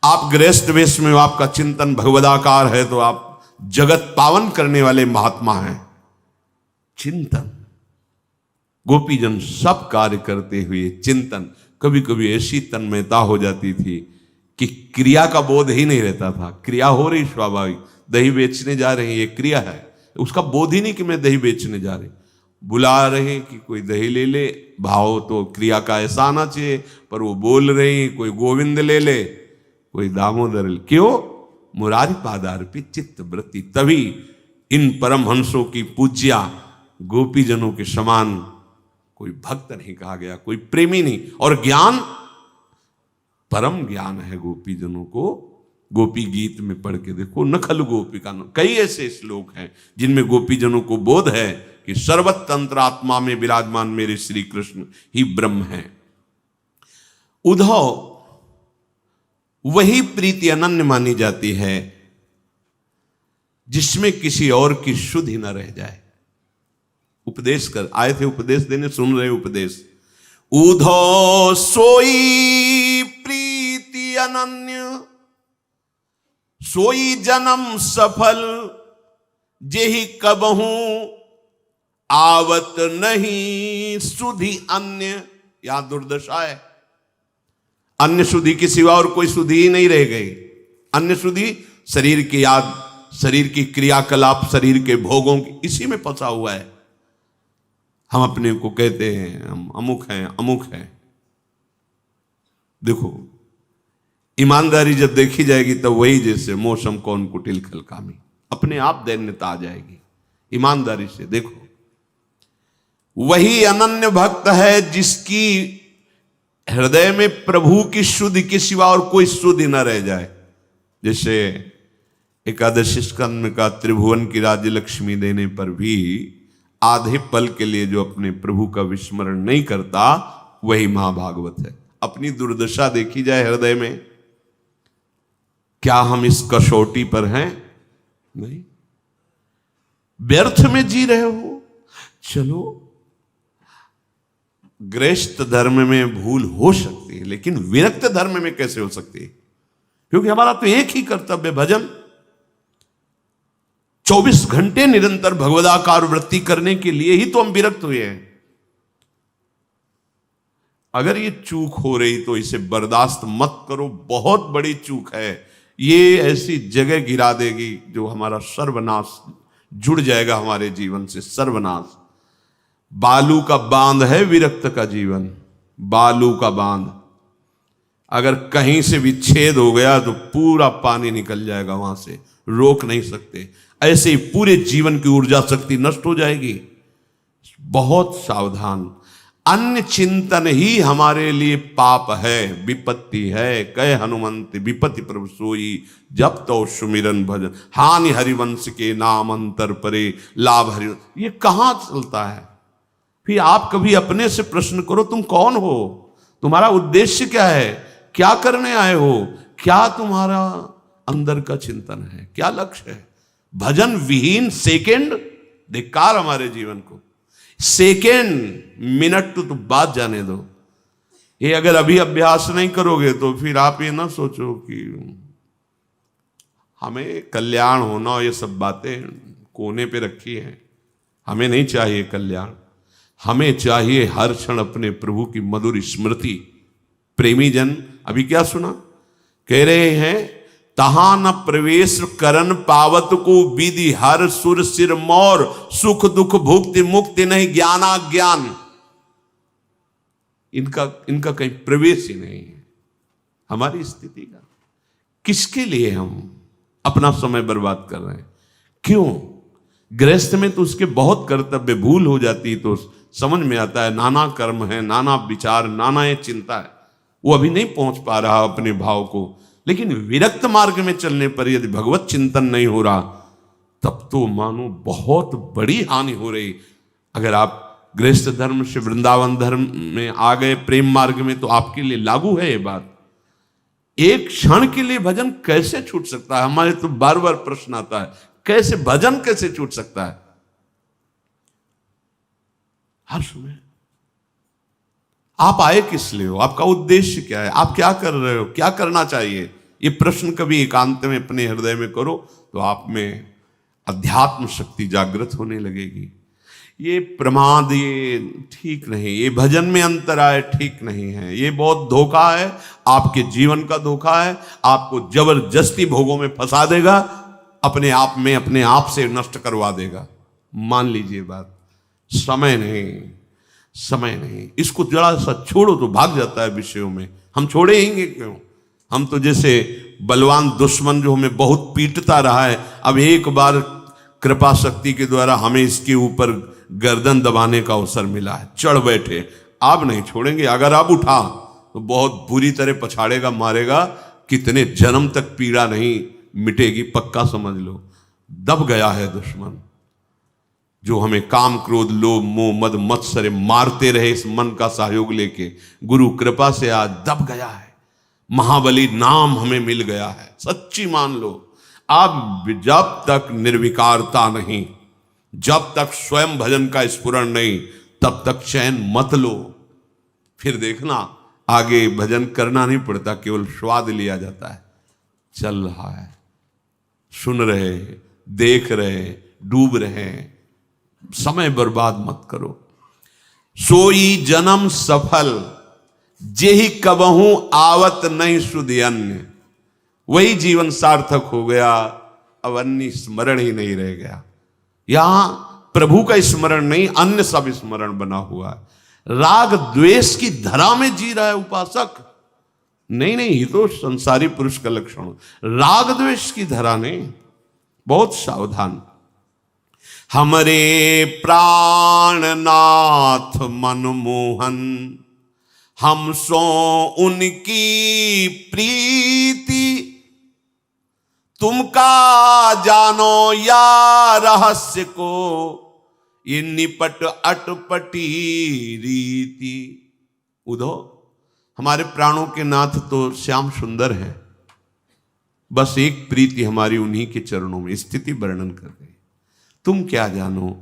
आप गृहस्थ वेश में, आपका चिंतन भगवदाकार है तो आप जगत पावन करने वाले महात्मा हैं। चिंतन, गोपीजन सब कार्य करते हुए चिंतन। कभी कभी ऐसी तन्मयता हो जाती थी कि क्रिया का बोध ही नहीं रहता था। क्रिया हो रही स्वाभाविक, दही बेचने जा रहे हैं, ये क्रिया है, उसका बोध ही नहीं कि मैं दही बेचने जा रही। बुला रहे कि कोई दही ले ले, भाव तो क्रिया का ऐसा आना चाहिए, पर वो बोल रही कोई गोविंद ले ले, कोई दामोदर ले। क्यों? मुरारी पादार्पित चित्त वृत्ति। तभी इन परम हंसों की पूज्या गोपीजनों के समान कोई भक्त नहीं कहा गया, कोई प्रेमी नहीं। और ज्ञान, परम ज्ञान है गोपीजनों को। गोपी गीत में पढ़ के देखो, नखल गोपिका, कई ऐसे श्लोक हैं जिनमें गोपीजनों को बोध है कि सर्वत्र अंतरात्मा में विराजमान मेरे श्री कृष्ण ही ब्रह्म हैं। उद्धव, वही प्रीति अनन्य मानी जाती है जिसमें किसी और की शुद्धि न रह जाए। उपदेश कर आए थे, उपदेश देने, सुन रहे उपदेश। उद्धव सोई प्रीति अनन्य, सोई जन्म सफल, जेहि कबहू आवत नहीं सुधि अन्य। यहां दुर्दशा है, अन्य शुद्धि के सिवा और कोई शुद्धि ही नहीं रह गई। अन्य शुद्धि शरीर की याद, शरीर की क्रियाकलाप, शरीर के भोगों की, इसी में फंसा हुआ है। हम अपने को कहते हैं हम अमुक हैं, अमुक हैं। देखो, ईमानदारी जब देखी जाएगी तब वही जैसे मौसम कौन कुटिल खल कामी, अपने आप दैन्यता आ जाएगी। ईमानदारी से देखो, वही अनन्य भक्त है जिसकी हृदय में प्रभु की शुद्धि के सिवा और कोई शुद्धि न रह जाए। जैसे एकादशी स्कंद में का, त्रिभुवन की राज्य लक्ष्मी देने पर भी आधे पल के लिए जो अपने प्रभु का विस्मरण नहीं करता, वही महाभागवत है। अपनी दुर्दशा देखी जाए हृदय में, क्या हम इस कसौटी पर हैं? नहीं। व्यर्थ में जी रहे हो। चलो, गृहस्थ धर्म में भूल हो सकती है, लेकिन विरक्त धर्म में कैसे हो सकती है? क्योंकि हमारा तो एक ही कर्तव्य, भजन। 24 घंटे निरंतर भगवदाकार वृत्ति करने के लिए ही तो हम विरक्त हुए हैं। अगर ये चूक हो रही तो इसे बर्दाश्त मत करो, बहुत बड़ी चूक है। ये ऐसी जगह गिरा देगी जो हमारा सर्वनाश, जुड़ जाएगा हमारे जीवन से सर्वनाश। बालू का बांध है विरक्त का जीवन, बालू का बांध। अगर कहीं से भी छेद हो गया तो पूरा पानी निकल जाएगा वहां से, रोक नहीं सकते। ऐसे ही पूरे जीवन की ऊर्जा शक्ति नष्ट हो जाएगी। बहुत सावधान। अन्य चिंतन ही हमारे लिए पाप है, विपत्ति है। कह हनुमंत विपत्ति प्रभु सोई, जब तो सुमिरन भजन। हानि हरिवंश के नाम अंतर परे, लाभ हरि। ये कहां चलता है? फिर आप कभी अपने से प्रश्न करो, तुम कौन हो? तुम्हारा उद्देश्य क्या है? क्या करने आए हो? क्या तुम्हारा अंदर का चिंतन है? क्या लक्ष्य है? भजन विहीन सेकेंड धिक्कार हमारे जीवन को। सेकेंड मिनट तो बात जाने दो। ये अगर अभी अभ्यास नहीं करोगे तो फिर आप ये ना सोचो कि हमें कल्याण होना, ये सब बातें कोने पे रखी हैं। हमें नहीं चाहिए कल्याण, हमें चाहिए हर क्षण अपने प्रभु की मधुर स्मृति। प्रेमी जन अभी क्या सुना? कह रहे हैं, तहां न प्रवेश करन पावत को विधि, हर सुर सिर मोर, सुख दुख भुक्ति मुक्ति नहीं ज्ञाना ज्ञान। इनका कहीं प्रवेश ही नहीं है हमारी स्थिति का। किसके लिए हम अपना समय बर्बाद कर रहे हैं? क्यों? गृहस्थ में तो उसके बहुत कर्तव्य, भूल हो जाती तो समझ में आता है, नाना कर्म है, नाना विचार, नाना ये चिंता है। वो अभी नहीं पहुंच पा रहा अपने भाव को। लेकिन विरक्त मार्ग में चलने पर यदि भगवत चिंतन नहीं हो रहा, तब तो मानो बहुत बड़ी हानि हो रही। अगर आप गृहस्थ धर्म से वृंदावन धर्म में आ गए, प्रेम मार्ग में, तो आपके लिए लागू है ये बात। एक क्षण के लिए भजन कैसे छूट सकता है? हमारे तो बार बार प्रश्न आता है, कैसे भजन कैसे छूट सकता है? हर समय आप आए किस लिए हो? आपका उद्देश्य क्या है? आप क्या कर रहे हो? क्या करना चाहिए? ये प्रश्न कभी एकांत में अपने हृदय में करो तो आप में अध्यात्म शक्ति जागृत होने लगेगी। ये प्रमाद, ये ठीक नहीं, ये भजन में अंतर आए ठीक नहीं है। ये बहुत धोखा है, आपके जीवन का धोखा है। आपको जबरदस्ती भोगों में फंसा देगा, अपने आप में, अपने आप से नष्ट करवा देगा। मान लीजिए बात। समय नहीं। इसको जरा सा छोड़ो तो भाग जाता है विषयों में। हम छोड़ेंगे क्यों? हम तो जैसे बलवान दुश्मन जो हमें बहुत पीटता रहा है, अब एक बार कृपा शक्ति के द्वारा हमें इसके ऊपर गर्दन दबाने का अवसर मिला है, चढ़ बैठे। आप नहीं छोड़ेंगे। अगर आप उठा तो बहुत बुरी तरह पछाड़ेगा, मारेगा। कितने जन्म तक पीड़ा नहीं मिटेगी, पक्का समझ लो। दब गया है दुश्मन जो हमें काम क्रोध लोभ मोह मद मत्सर मारते रहे, इस मन का सहयोग लेके गुरु कृपा से आज दब गया है। महाबली नाम हमें मिल गया है। सच्ची मान लो, आप जब तक निर्विकारता नहीं, जब तक स्वयं भजन का स्फुरण नहीं, तब तक चैन मत लो। फिर देखना आगे भजन करना नहीं पड़ता, केवल स्वाद लिया जाता है। चल रहा है, सुन रहे, देख रहे, डूब रहे। समय बर्बाद मत करो। सोई जन्म सफल, जेहि कबहू आवत नहीं सुधि अन्य। वही जीवन सार्थक हो गया, अब अन्य स्मरण ही नहीं रह गया। यहां प्रभु का स्मरण नहीं, अन्य सब स्मरण बना हुआ है। राग द्वेष की धरा में जी रहा है उपासक। नहीं, ये तो संसारी पुरुष का लक्षण। राग द्वेष की धरा नहीं, बहुत सावधान। हमरे प्राणनाथ मनमोहन, हम सो उनकी प्रीति। तुम का जानो या रहस्य को, ये निपट अटपटी रीति। उधो हमारे प्राणों के नाथ तो श्याम सुंदर है, बस एक प्रीति हमारी उन्हीं के चरणों में। स्थिति वर्णन कर रही। तुम क्या जानो,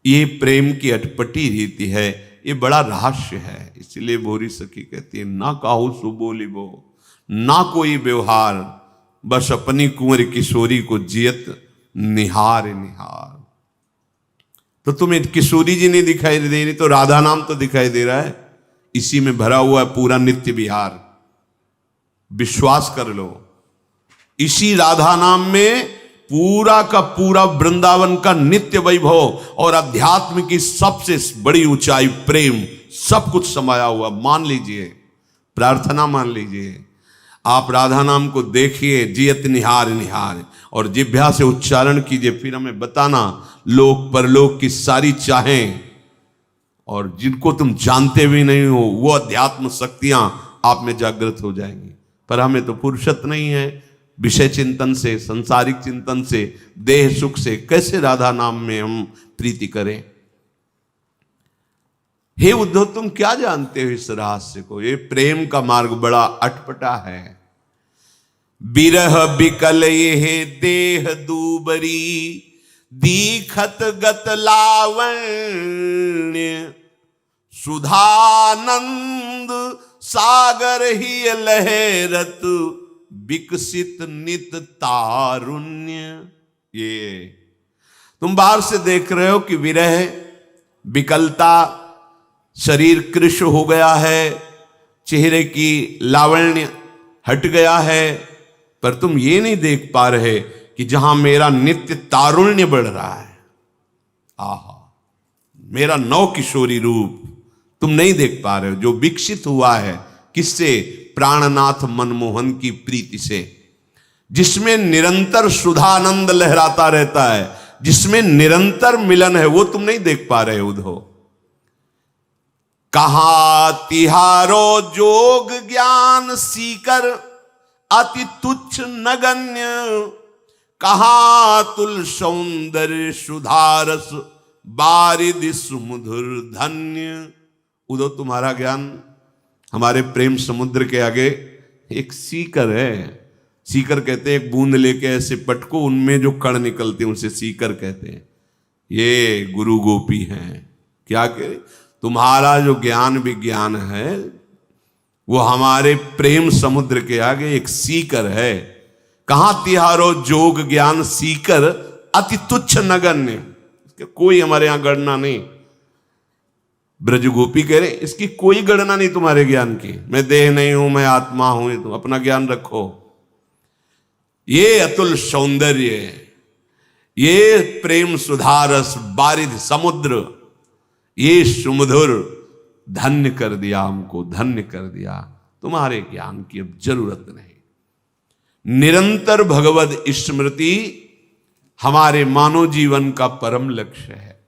ये प्रेम की अटपटी रीति है, ये बड़ा रहस्य है। इसलिए भोरी सखी कहती है, ना काहू सो बोलिबो, ना कोई व्यवहार, बस अपनी कुंवर किशोरी को जियत निहार। तो तुम्हें किशोरी जी नहीं दिखाई दे रही, तो राधा नाम तो दिखाई दे रहा है। इसी में भरा हुआ है पूरा नित्य विहार। विश्वास कर लो, इसी राधा नाम में पूरा का पूरा वृंदावन का नित्य वैभव और अध्यात्म की सबसे बड़ी ऊंचाई प्रेम सब कुछ समाया हुआ। मान लीजिए, प्रार्थना मान लीजिए, आप राधा नाम को देखिए, जियत निहार निहार, और जिह्वा से उच्चारण कीजिए, फिर हमें बताना लोक परलोक की सारी चाहें और जिनको तुम जानते भी नहीं हो वो अध्यात्म शक्तियां आप में जागृत हो जाएंगी। पर हमें तो फुर्सत नहीं है विषय चिंतन से, संसारिक चिंतन से, देह सुख से, कैसे राधा नाम में हम प्रीति करें। हे उद्धव, तुम क्या जानते हो इस रहस्य को? ये प्रेम का मार्ग बड़ा अटपटा है। बिरह बिकल ये देह दूबरी, दीखत गत लावण्य, सुधानंद सागर ही लहरत, विकसित नित तारुण्य। ये तुम बाहर से देख रहे हो कि विरह, विकलता, शरीर कृश हो गया है, चेहरे की लावण्य हट गया है, पर तुम ये नहीं देख पा रहे कि जहां मेरा नित्य तारुण्य बढ़ रहा है, आहा, मेरा नव किशोरी रूप तुम नहीं देख पा रहे हो, जो विकसित हुआ है। किससे? प्राणनाथ मनमोहन की प्रीति से, जिसमें निरंतर सुधानंद लहराता रहता है, जिसमें निरंतर मिलन है, वो तुम नहीं देख पा रहे उद्धव। कहा तिहारो जोग ज्ञान सीकर, अति तुच्छ नगण्य, कहा तुल सौंदर्य सुधारस, बारिद सुमधुर धन्य। उद्धव, तुम्हारा ज्ञान हमारे प्रेम समुद्र के आगे एक सीकर है। सीकर कहते हैं एक बूंद लेके ऐसे पटको, उनमें जो कण निकलते हैं उसे सीकर कहते हैं। ये गुरु गोपी हैं। क्या कहे, तुम्हारा जो ज्ञान विज्ञान है वो हमारे प्रेम समुद्र के आगे एक सीकर है। कहां तिहारो जोग ज्ञान सीकर, अति तुच्छ नगण्य, कोई हमारे यहां गणना नहीं। ब्रज गोपी कह रहे इसकी कोई गणना नहीं तुम्हारे ज्ञान की। मैं देह नहीं हूं, मैं आत्मा हूं, तुम अपना ज्ञान रखो। ये अतुल सौंदर्य, ये प्रेम सुधारस बारिद समुद्र, ये सुमधुर धन्य कर दिया हमको, धन्य कर दिया। तुम्हारे ज्ञान की अब जरूरत नहीं। निरंतर भगवद स्मृति हमारे मानव जीवन का परम लक्ष्य है।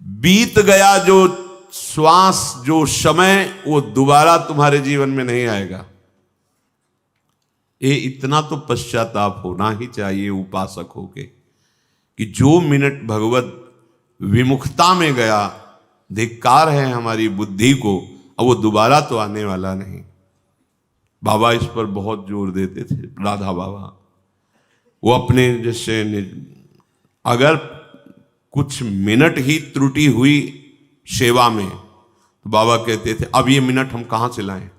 बीत गया जो श्वास, जो समय, वो दोबारा तुम्हारे जीवन में नहीं आएगा। ये इतना तो पश्चाताप होना ही चाहिए उपासक होके कि जो मिनट भगवत विमुखता में गया, धिक्कार है हमारी बुद्धि को, अब वो दोबारा तो आने वाला नहीं। बाबा इस पर बहुत जोर देते थे, राधा बाबा। वो अपने जैसे अगर कुछ मिनट ही त्रुटि हुई सेवा में तो बाबा कहते थे अब ये मिनट हम कहां से लाएं,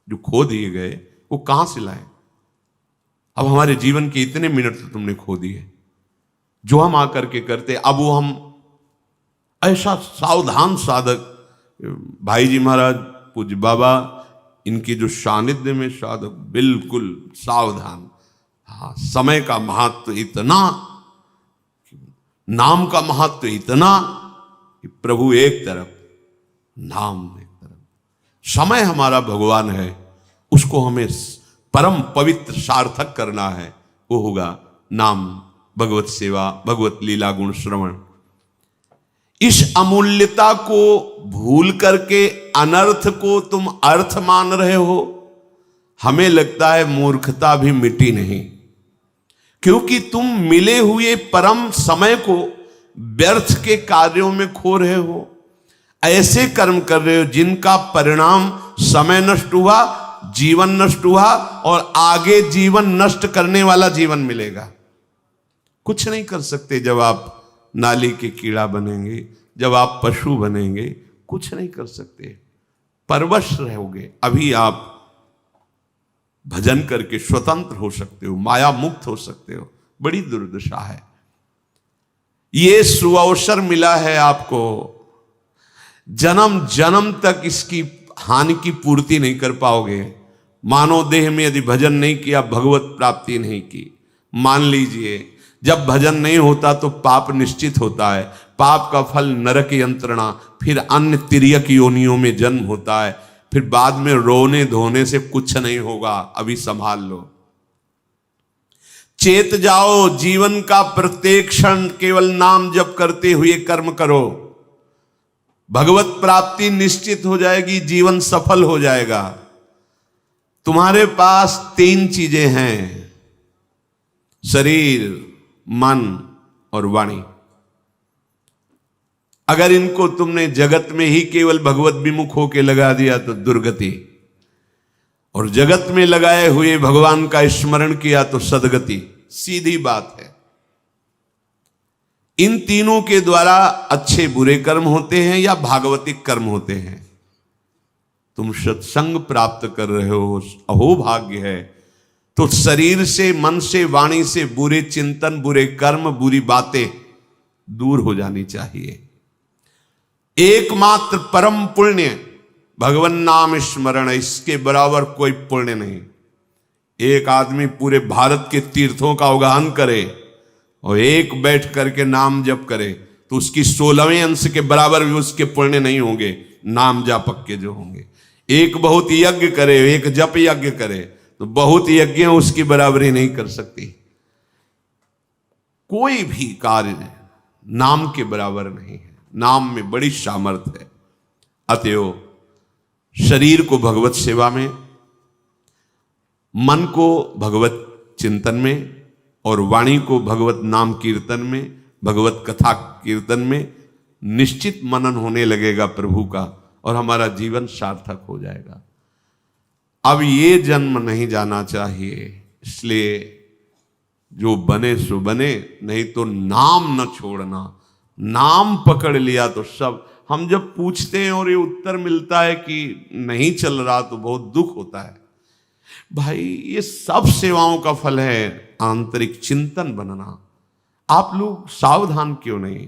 जो खो दिए गए वो कहां से लाएं। अब हमारे जीवन के इतने मिनट तो तुमने खो दिए, जो हम आकर के करते, अब वो हम ऐसा सावधान साधक। भाई जी महाराज पूज्य बाबा, इनकी जो सानिध्य में साधक बिल्कुल सावधान। हाँ, समय का महत्व इतना, नाम का महत्व इतना कि प्रभु एक तरफ, नाम एक तरफ। समय हमारा भगवान है, उसको हमें परम पवित्र सार्थक करना है। वो होगा नाम, भगवत सेवा, भगवत लीला गुण श्रवण। इस अमूल्यता को भूल करके अनर्थ को तुम अर्थ मान रहे हो। हमें लगता है मूर्खता भी मिटी नहीं, क्योंकि तुम मिले हुए परम समय को व्यर्थ के कार्यों में खो रहे हो। ऐसे कर्म कर रहे हो जिनका परिणाम समय नष्ट हुआ, जीवन नष्ट हुआ, और आगे जीवन नष्ट करने वाला जीवन मिलेगा। कुछ नहीं कर सकते जब आप नाली के कीड़ा बनेंगे, जब आप पशु बनेंगे, कुछ नहीं कर सकते, परवश रहोगे। अभी आप भजन करके स्वतंत्र हो सकते हो, माया मुक्त हो सकते हो। बड़ी दुर्दशा है। ये सुअवसर मिला है आपको, जन्म जन्म तक इसकी हानि की पूर्ति नहीं कर पाओगे। मानव देह में यदि भजन नहीं किया, भगवत प्राप्ति नहीं की। मान लीजिए जब भजन नहीं होता तो पाप निश्चित होता है, पाप का फल नरक यंत्रणा, फिर अन्य तिर्यक योनियों में जन्म होता है, फिर बाद में रोने धोने से कुछ नहीं होगा, अभी संभाल लो। चेत जाओ, जीवन का प्रत्येक क्षण केवल नाम जप करते हुए कर्म करो, भगवत प्राप्ति निश्चित हो जाएगी, जीवन सफल हो जाएगा। तुम्हारे पास 3 चीजें हैं, शरीर, मन और वाणी। अगर इनको तुमने जगत में ही केवल भगवत विमुख होके लगा दिया तो दुर्गति, और जगत में लगाए हुए भगवान का स्मरण किया तो सदगति। सीधी बात है। इन तीनों के द्वारा अच्छे बुरे कर्म होते हैं या भागवतिक कर्म होते हैं। तुम सत्संग प्राप्त कर रहे हो, अहो भाग्य है। तो शरीर से, मन से, वाणी से बुरे चिंतन, बुरे कर्म, बुरी बातें दूर हो जानी चाहिए। एकमात्र परम पुण्य भगवान नाम स्मरण, इसके बराबर कोई पुण्य नहीं। एक आदमी पूरे भारत के तीर्थों का अवगाहन करे और एक बैठ करके नाम जप करे तो उसकी 16वें अंश के बराबर भी उसके पुण्य नहीं होंगे, नाम जापक के जो होंगे। एक बहुत यज्ञ करे, एक जप यज्ञ करे तो बहुत यज्ञ उसकी बराबरी नहीं कर सकती। कोई भी कार्य नाम के बराबर नहीं है, नाम में बड़ी सामर्थ्य है। अतएव शरीर को भगवत सेवा में, मन को भगवत चिंतन में और वाणी को भगवत नाम कीर्तन में, भगवत कथा कीर्तन में निश्चित मनन होने लगेगा प्रभु का, और हमारा जीवन सार्थक हो जाएगा। अब ये जन्म नहीं जाना चाहिए, इसलिए जो बने सो बने, नहीं तो नाम न छोड़ना। नाम पकड़ लिया तो सब। हम जब पूछते हैं और ये उत्तर मिलता है कि नहीं चल रहा तो बहुत दुख होता है। भाई ये सब सेवाओं का फल है आंतरिक चिंतन बनना। आप लोग सावधान क्यों नहीं?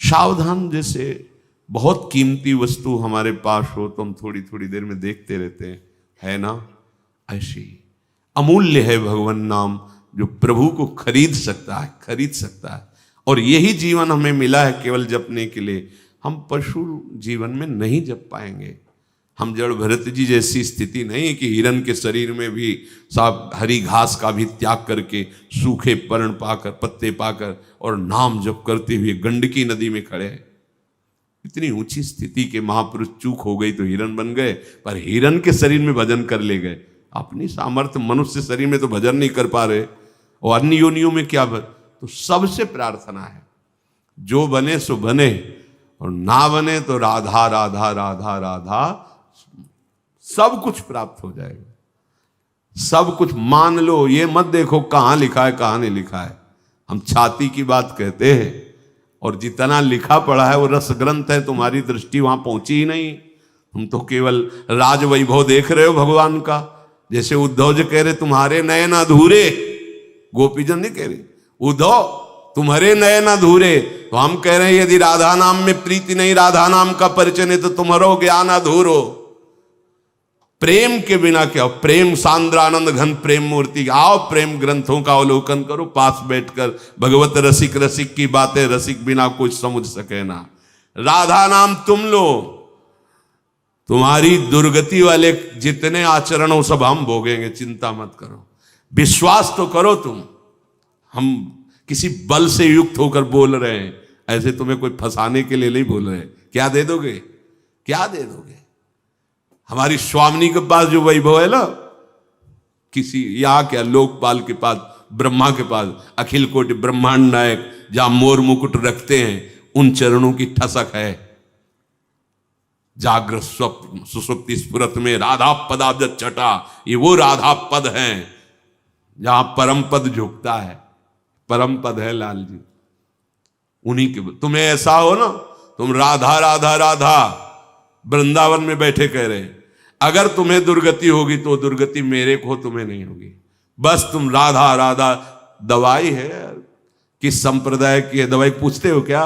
सावधान जैसे बहुत कीमती वस्तु हमारे पास हो तो हम थोड़ी थोड़ी देर में देखते रहते हैं, है ना? ऐसी अमूल्य है भगवान नाम, जो प्रभु को खरीद सकता है। और यही जीवन हमें मिला है केवल जपने के लिए। हम पशु जीवन में नहीं जप पाएंगे। हम जड़ भरत जी जैसी स्थिति नहीं है कि हिरण के शरीर में भी सब हरी घास का भी त्याग करके सूखे पर्ण पाकर, पत्ते पाकर और नाम जप करते हुए गंडकी नदी में खड़े हैं। इतनी ऊंची स्थिति के महापुरुष चूक हो गई तो हिरण बन गए, पर हिरण के शरीर में भजन कर ले गए। अपनी सामर्थ्य मनुष्य शरीर में तो भजन नहीं कर पा रहे, और अन्य योनियों में क्या तो सबसे प्रार्थना है, जो बने सो बने, और ना बने तो राधा राधा राधा राधा, सब कुछ प्राप्त हो जाएगा। सब कुछ मान लो, ये मत देखो कहाँ लिखा है कहाँ नहीं लिखा है। हम छाती की बात कहते हैं, और जितना लिखा पड़ा है वो रस ग्रंथ है, तुम्हारी दृष्टि वहां पहुंची ही नहीं। तुम तो केवल राज वैभव देख रहे हो भगवान का। जैसे उद्धव जी कह रहे तुम्हारे नयन अधूरे, गोपीजन नहीं कह रहे उद्धव तुम्हारे नयन अधूरे, तो हम कह रहे हैं यदि राधा नाम में प्रीति नहीं, राधा नाम का परिचय नहीं, तो तुम्हारो ज्ञान अधूरो। प्रेम के बिना क्या? प्रेम सांद्र आनंद घन प्रेम मूर्ति। आओ प्रेम ग्रंथों का अवलोकन करो पास बैठकर। भगवत रसिक रसिक की बातें रसिक बिना कुछ समझ सके ना। राधा नाम तुम लो, तुम्हारी दुर्गति वाले जितने आचरण हो सब हम भोगेंगे, चिंता मत करो। विश्वास तो करो तुम। हम किसी बल से युक्त होकर बोल रहे हैं, ऐसे तुम्हें कोई फंसाने के लिए नहीं बोल रहे। क्या दे दोगे? क्या दे दोगे? हमारी स्वामिनी के पास जो वैभव है ना, किसी यहाँ क्या लोकपाल के पास, ब्रह्मा के पास, अखिल कोटि ब्रह्मांड नायक जहां मोर मुकुट रखते हैं, उन चरणों की ठसक है। जागृत स्वप्न सुसुप्ति स्फुरत में राधा पदाब्ज छटा, ये वो राधा पद हैं जहां परम पद झुकता है। परम पद है लाल जी, उन्हीं के। तुम्हें ऐसा हो ना, तुम राधा राधा राधा वृंदावन में बैठे कह रहे, अगर तुम्हें दुर्गति होगी तो दुर्गति मेरे को, तुम्हें नहीं होगी। बस तुम राधा राधा। दवाई है किस संप्रदाय की है? दवाई पूछते हो क्या?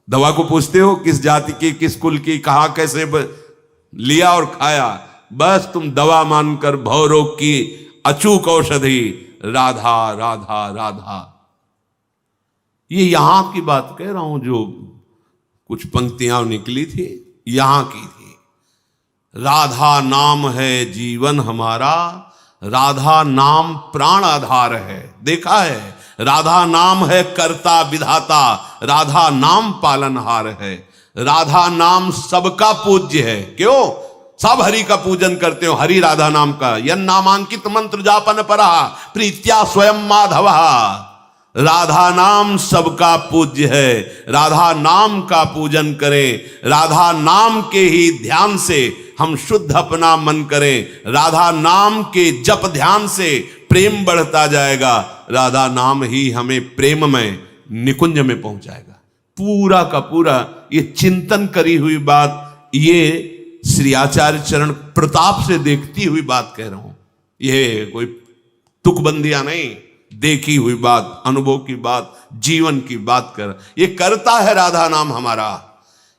दवा को पूछते हो किस जाति की, किस कुल की, कहां कैसे लिया और खाया, बस तुम दवा मानकर भवरोग की अचूक औषधि राधा राधा राधा। ये यहां की बात कह रहा हूं, जो कुछ पंक्तियां निकली थी यहां की थी। राधा नाम है जीवन हमारा, राधा नाम प्राण आधार है। देखा है, राधा नाम है कर्ता विधाता, राधा नाम पालनहार है। राधा नाम सबका पूज्य है। क्यों? सब हरि का पूजन करते हो, हरि राधा नाम का। यन नामांकित मंत्र जापन परा प्रीत्या स्वयं माधव। राधा नाम सबका पूज्य है। राधा नाम का पूजन करें, राधा नाम के ही ध्यान से हम शुद्ध अपना मन करें। राधा नाम के जप ध्यान से प्रेम बढ़ता जाएगा। राधा नाम ही हमें प्रेम में निकुंज में पहुंचाएगा। पूरा का पूरा ये चिंतन करी हुई बात, ये श्री आचार्य चरण प्रताप से देखती हुई बात कह रहा हूं। ये कोई तुकबंदियां नहीं, देखी हुई बात, अनुभव की बात, जीवन की बात कर। ये करता है राधा नाम हमारा,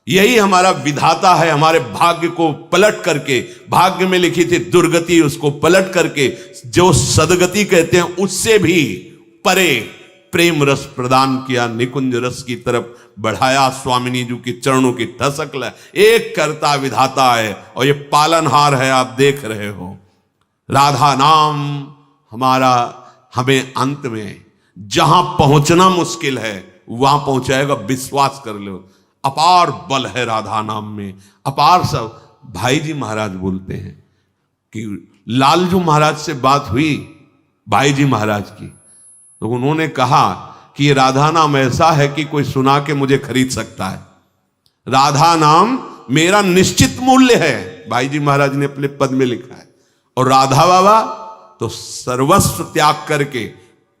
यही हमारा विधाता है। हमारे भाग्य को पलट करके, भाग्य में लिखी थी दुर्गति, उसको पलट करके जो सदगति कहते हैं उससे भी परे प्रेम रस प्रदान किया, निकुंज रस की तरफ बढ़ाया। स्वामिनी जी की चरणों की ठसक ल एक करता विधाता है और ये पालनहार है। आप देख रहे हो, राधा नाम हमारा हमें अंत में जहां पहुंचना मुश्किल है वहां पहुंचाएगा। विश्वास कर लो, अपार बल है राधा नाम में, अपार। सब भाई जी महाराज बोलते हैं कि लालजू महाराज से बात हुई भाई जी महाराज की, तो उन्होंने कहा कि ये राधा नाम ऐसा है कि कोई सुना के मुझे खरीद सकता है। राधा नाम मेरा निश्चित मूल्य है, भाई जी महाराज ने अपने पद में लिखा है। और राधा बाबा तो सर्वस्व त्याग करके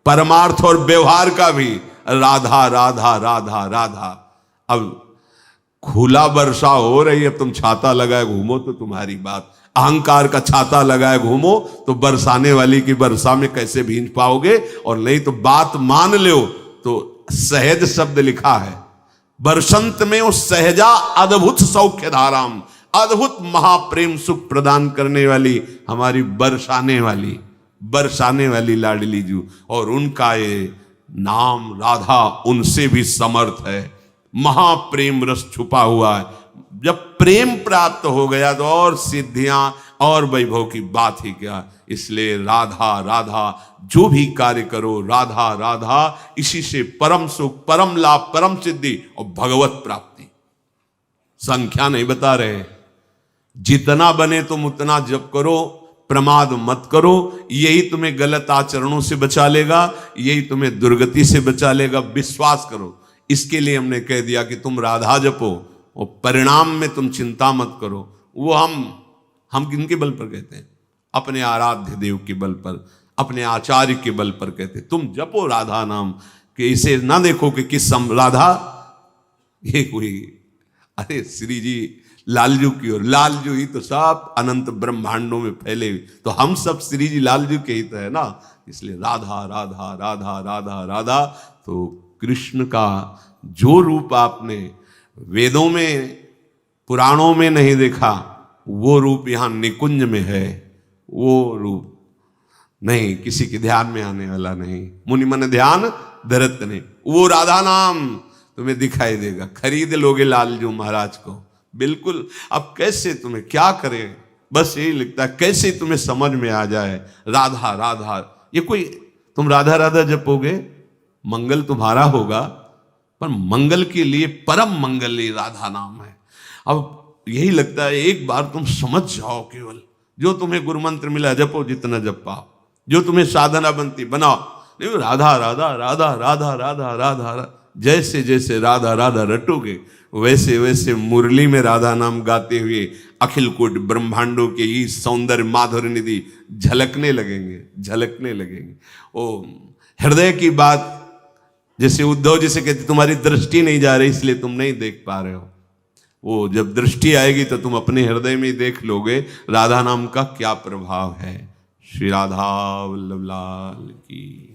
परमार्थ और व्यवहार का भी राधा राधा राधा राधा। अब खुला वर्षा हो रही है, तुम छाता लगाए घूमो तो तुम्हारी बात, अहंकार का छाता लगाए घूमो तो बरसाने वाली की वर्षा में कैसे भींज पाओगे। और नहीं तो बात मान लो तो सहज शब्द लिखा है, बरसंत में उस सहजा अद्भुत सौख्य धाराम, अद्भुत महाप्रेम सुख प्रदान करने वाली हमारी बरसाने वाली लाडली जू। और उनका ये नाम राधा उनसे भी समर्थ है। महाप्रेम रस छुपा हुआ है। जब प्रेम प्राप्त हो गया तो और सिद्धियां और वैभव की बात ही क्या। इसलिए राधा राधा जो भी कार्य करो, राधा राधा, इसी से परम सुख, परम लाभ, परम सिद्धि और भगवत प्राप्ति। संख्या नहीं बता रहे, जितना बने तुम उतना जप करो, प्रमाद मत करो। यही तुम्हें गलत आचरणों से बचा लेगा, यही तुम्हें दुर्गति से बचा लेगा। विश्वास करो। इसके लिए हमने कह दिया कि तुम राधा जपो और परिणाम में तुम चिंता मत करो। वो हम किनके बल पर कहते हैं? अपने आराध्य देव के बल पर, अपने आचार्य के बल पर कहते हैं तुम जपो राधा नाम। कि इसे ना देखो कि किस राधा ये कोई, अरे श्री जी लालजू की ओर, लालजू ही तो सब अनंत ब्रह्मांडों में फैले हुए, तो हम सब श्री जी लालजू के ही तो है ना। इसलिए राधा राधा राधा राधा राधा। तो कृष्ण का जो रूप आपने वेदों में, पुराणों में नहीं देखा, वो रूप यहां निकुंज में है। वो रूप नहीं, किसी के ध्यान में आने वाला नहीं। मुनि मन ध्यान धरत नहीं। वो राधा नाम तुम्हें दिखाई देगा। खरीद लोगे लालजू महाराज को, बिल्कुल। अब कैसे तुम्हें क्या करें, बस यही लिखता है कैसे तुम्हें समझ में आ जाए राधा राधा। ये कोई तुम राधा राधा जपोगे, मंगल तुम्हारा होगा, पर मंगल के लिए परम मंगल ये राधा नाम है। अब यही लगता है एक बार तुम समझ जाओ, केवल जो तुम्हें गुरु मंत्र मिला जपो, जितना जप पाओ, जो तुम्हें साधना बनती बनाओ। नहीं, राधा राधा राधा राधा राधा राधा, जैसे जैसे राधा राधा रटोगे वैसे वैसे मुरली में राधा नाम गाते हुए अखिल कोटि ब्रह्मांडों के ही सौंदर्य माधुर्य निधि झलकने लगेंगे। ओ हृदय की बात, जैसे उद्धव जी से कहते तुम्हारी दृष्टि नहीं जा रही इसलिए तुम नहीं देख पा रहे हो। वो जब दृष्टि आएगी तो तुम अपने हृदय में ही देख लोगे राधा नाम का क्या प्रभाव है। श्री राधा वल्लभ लाल की।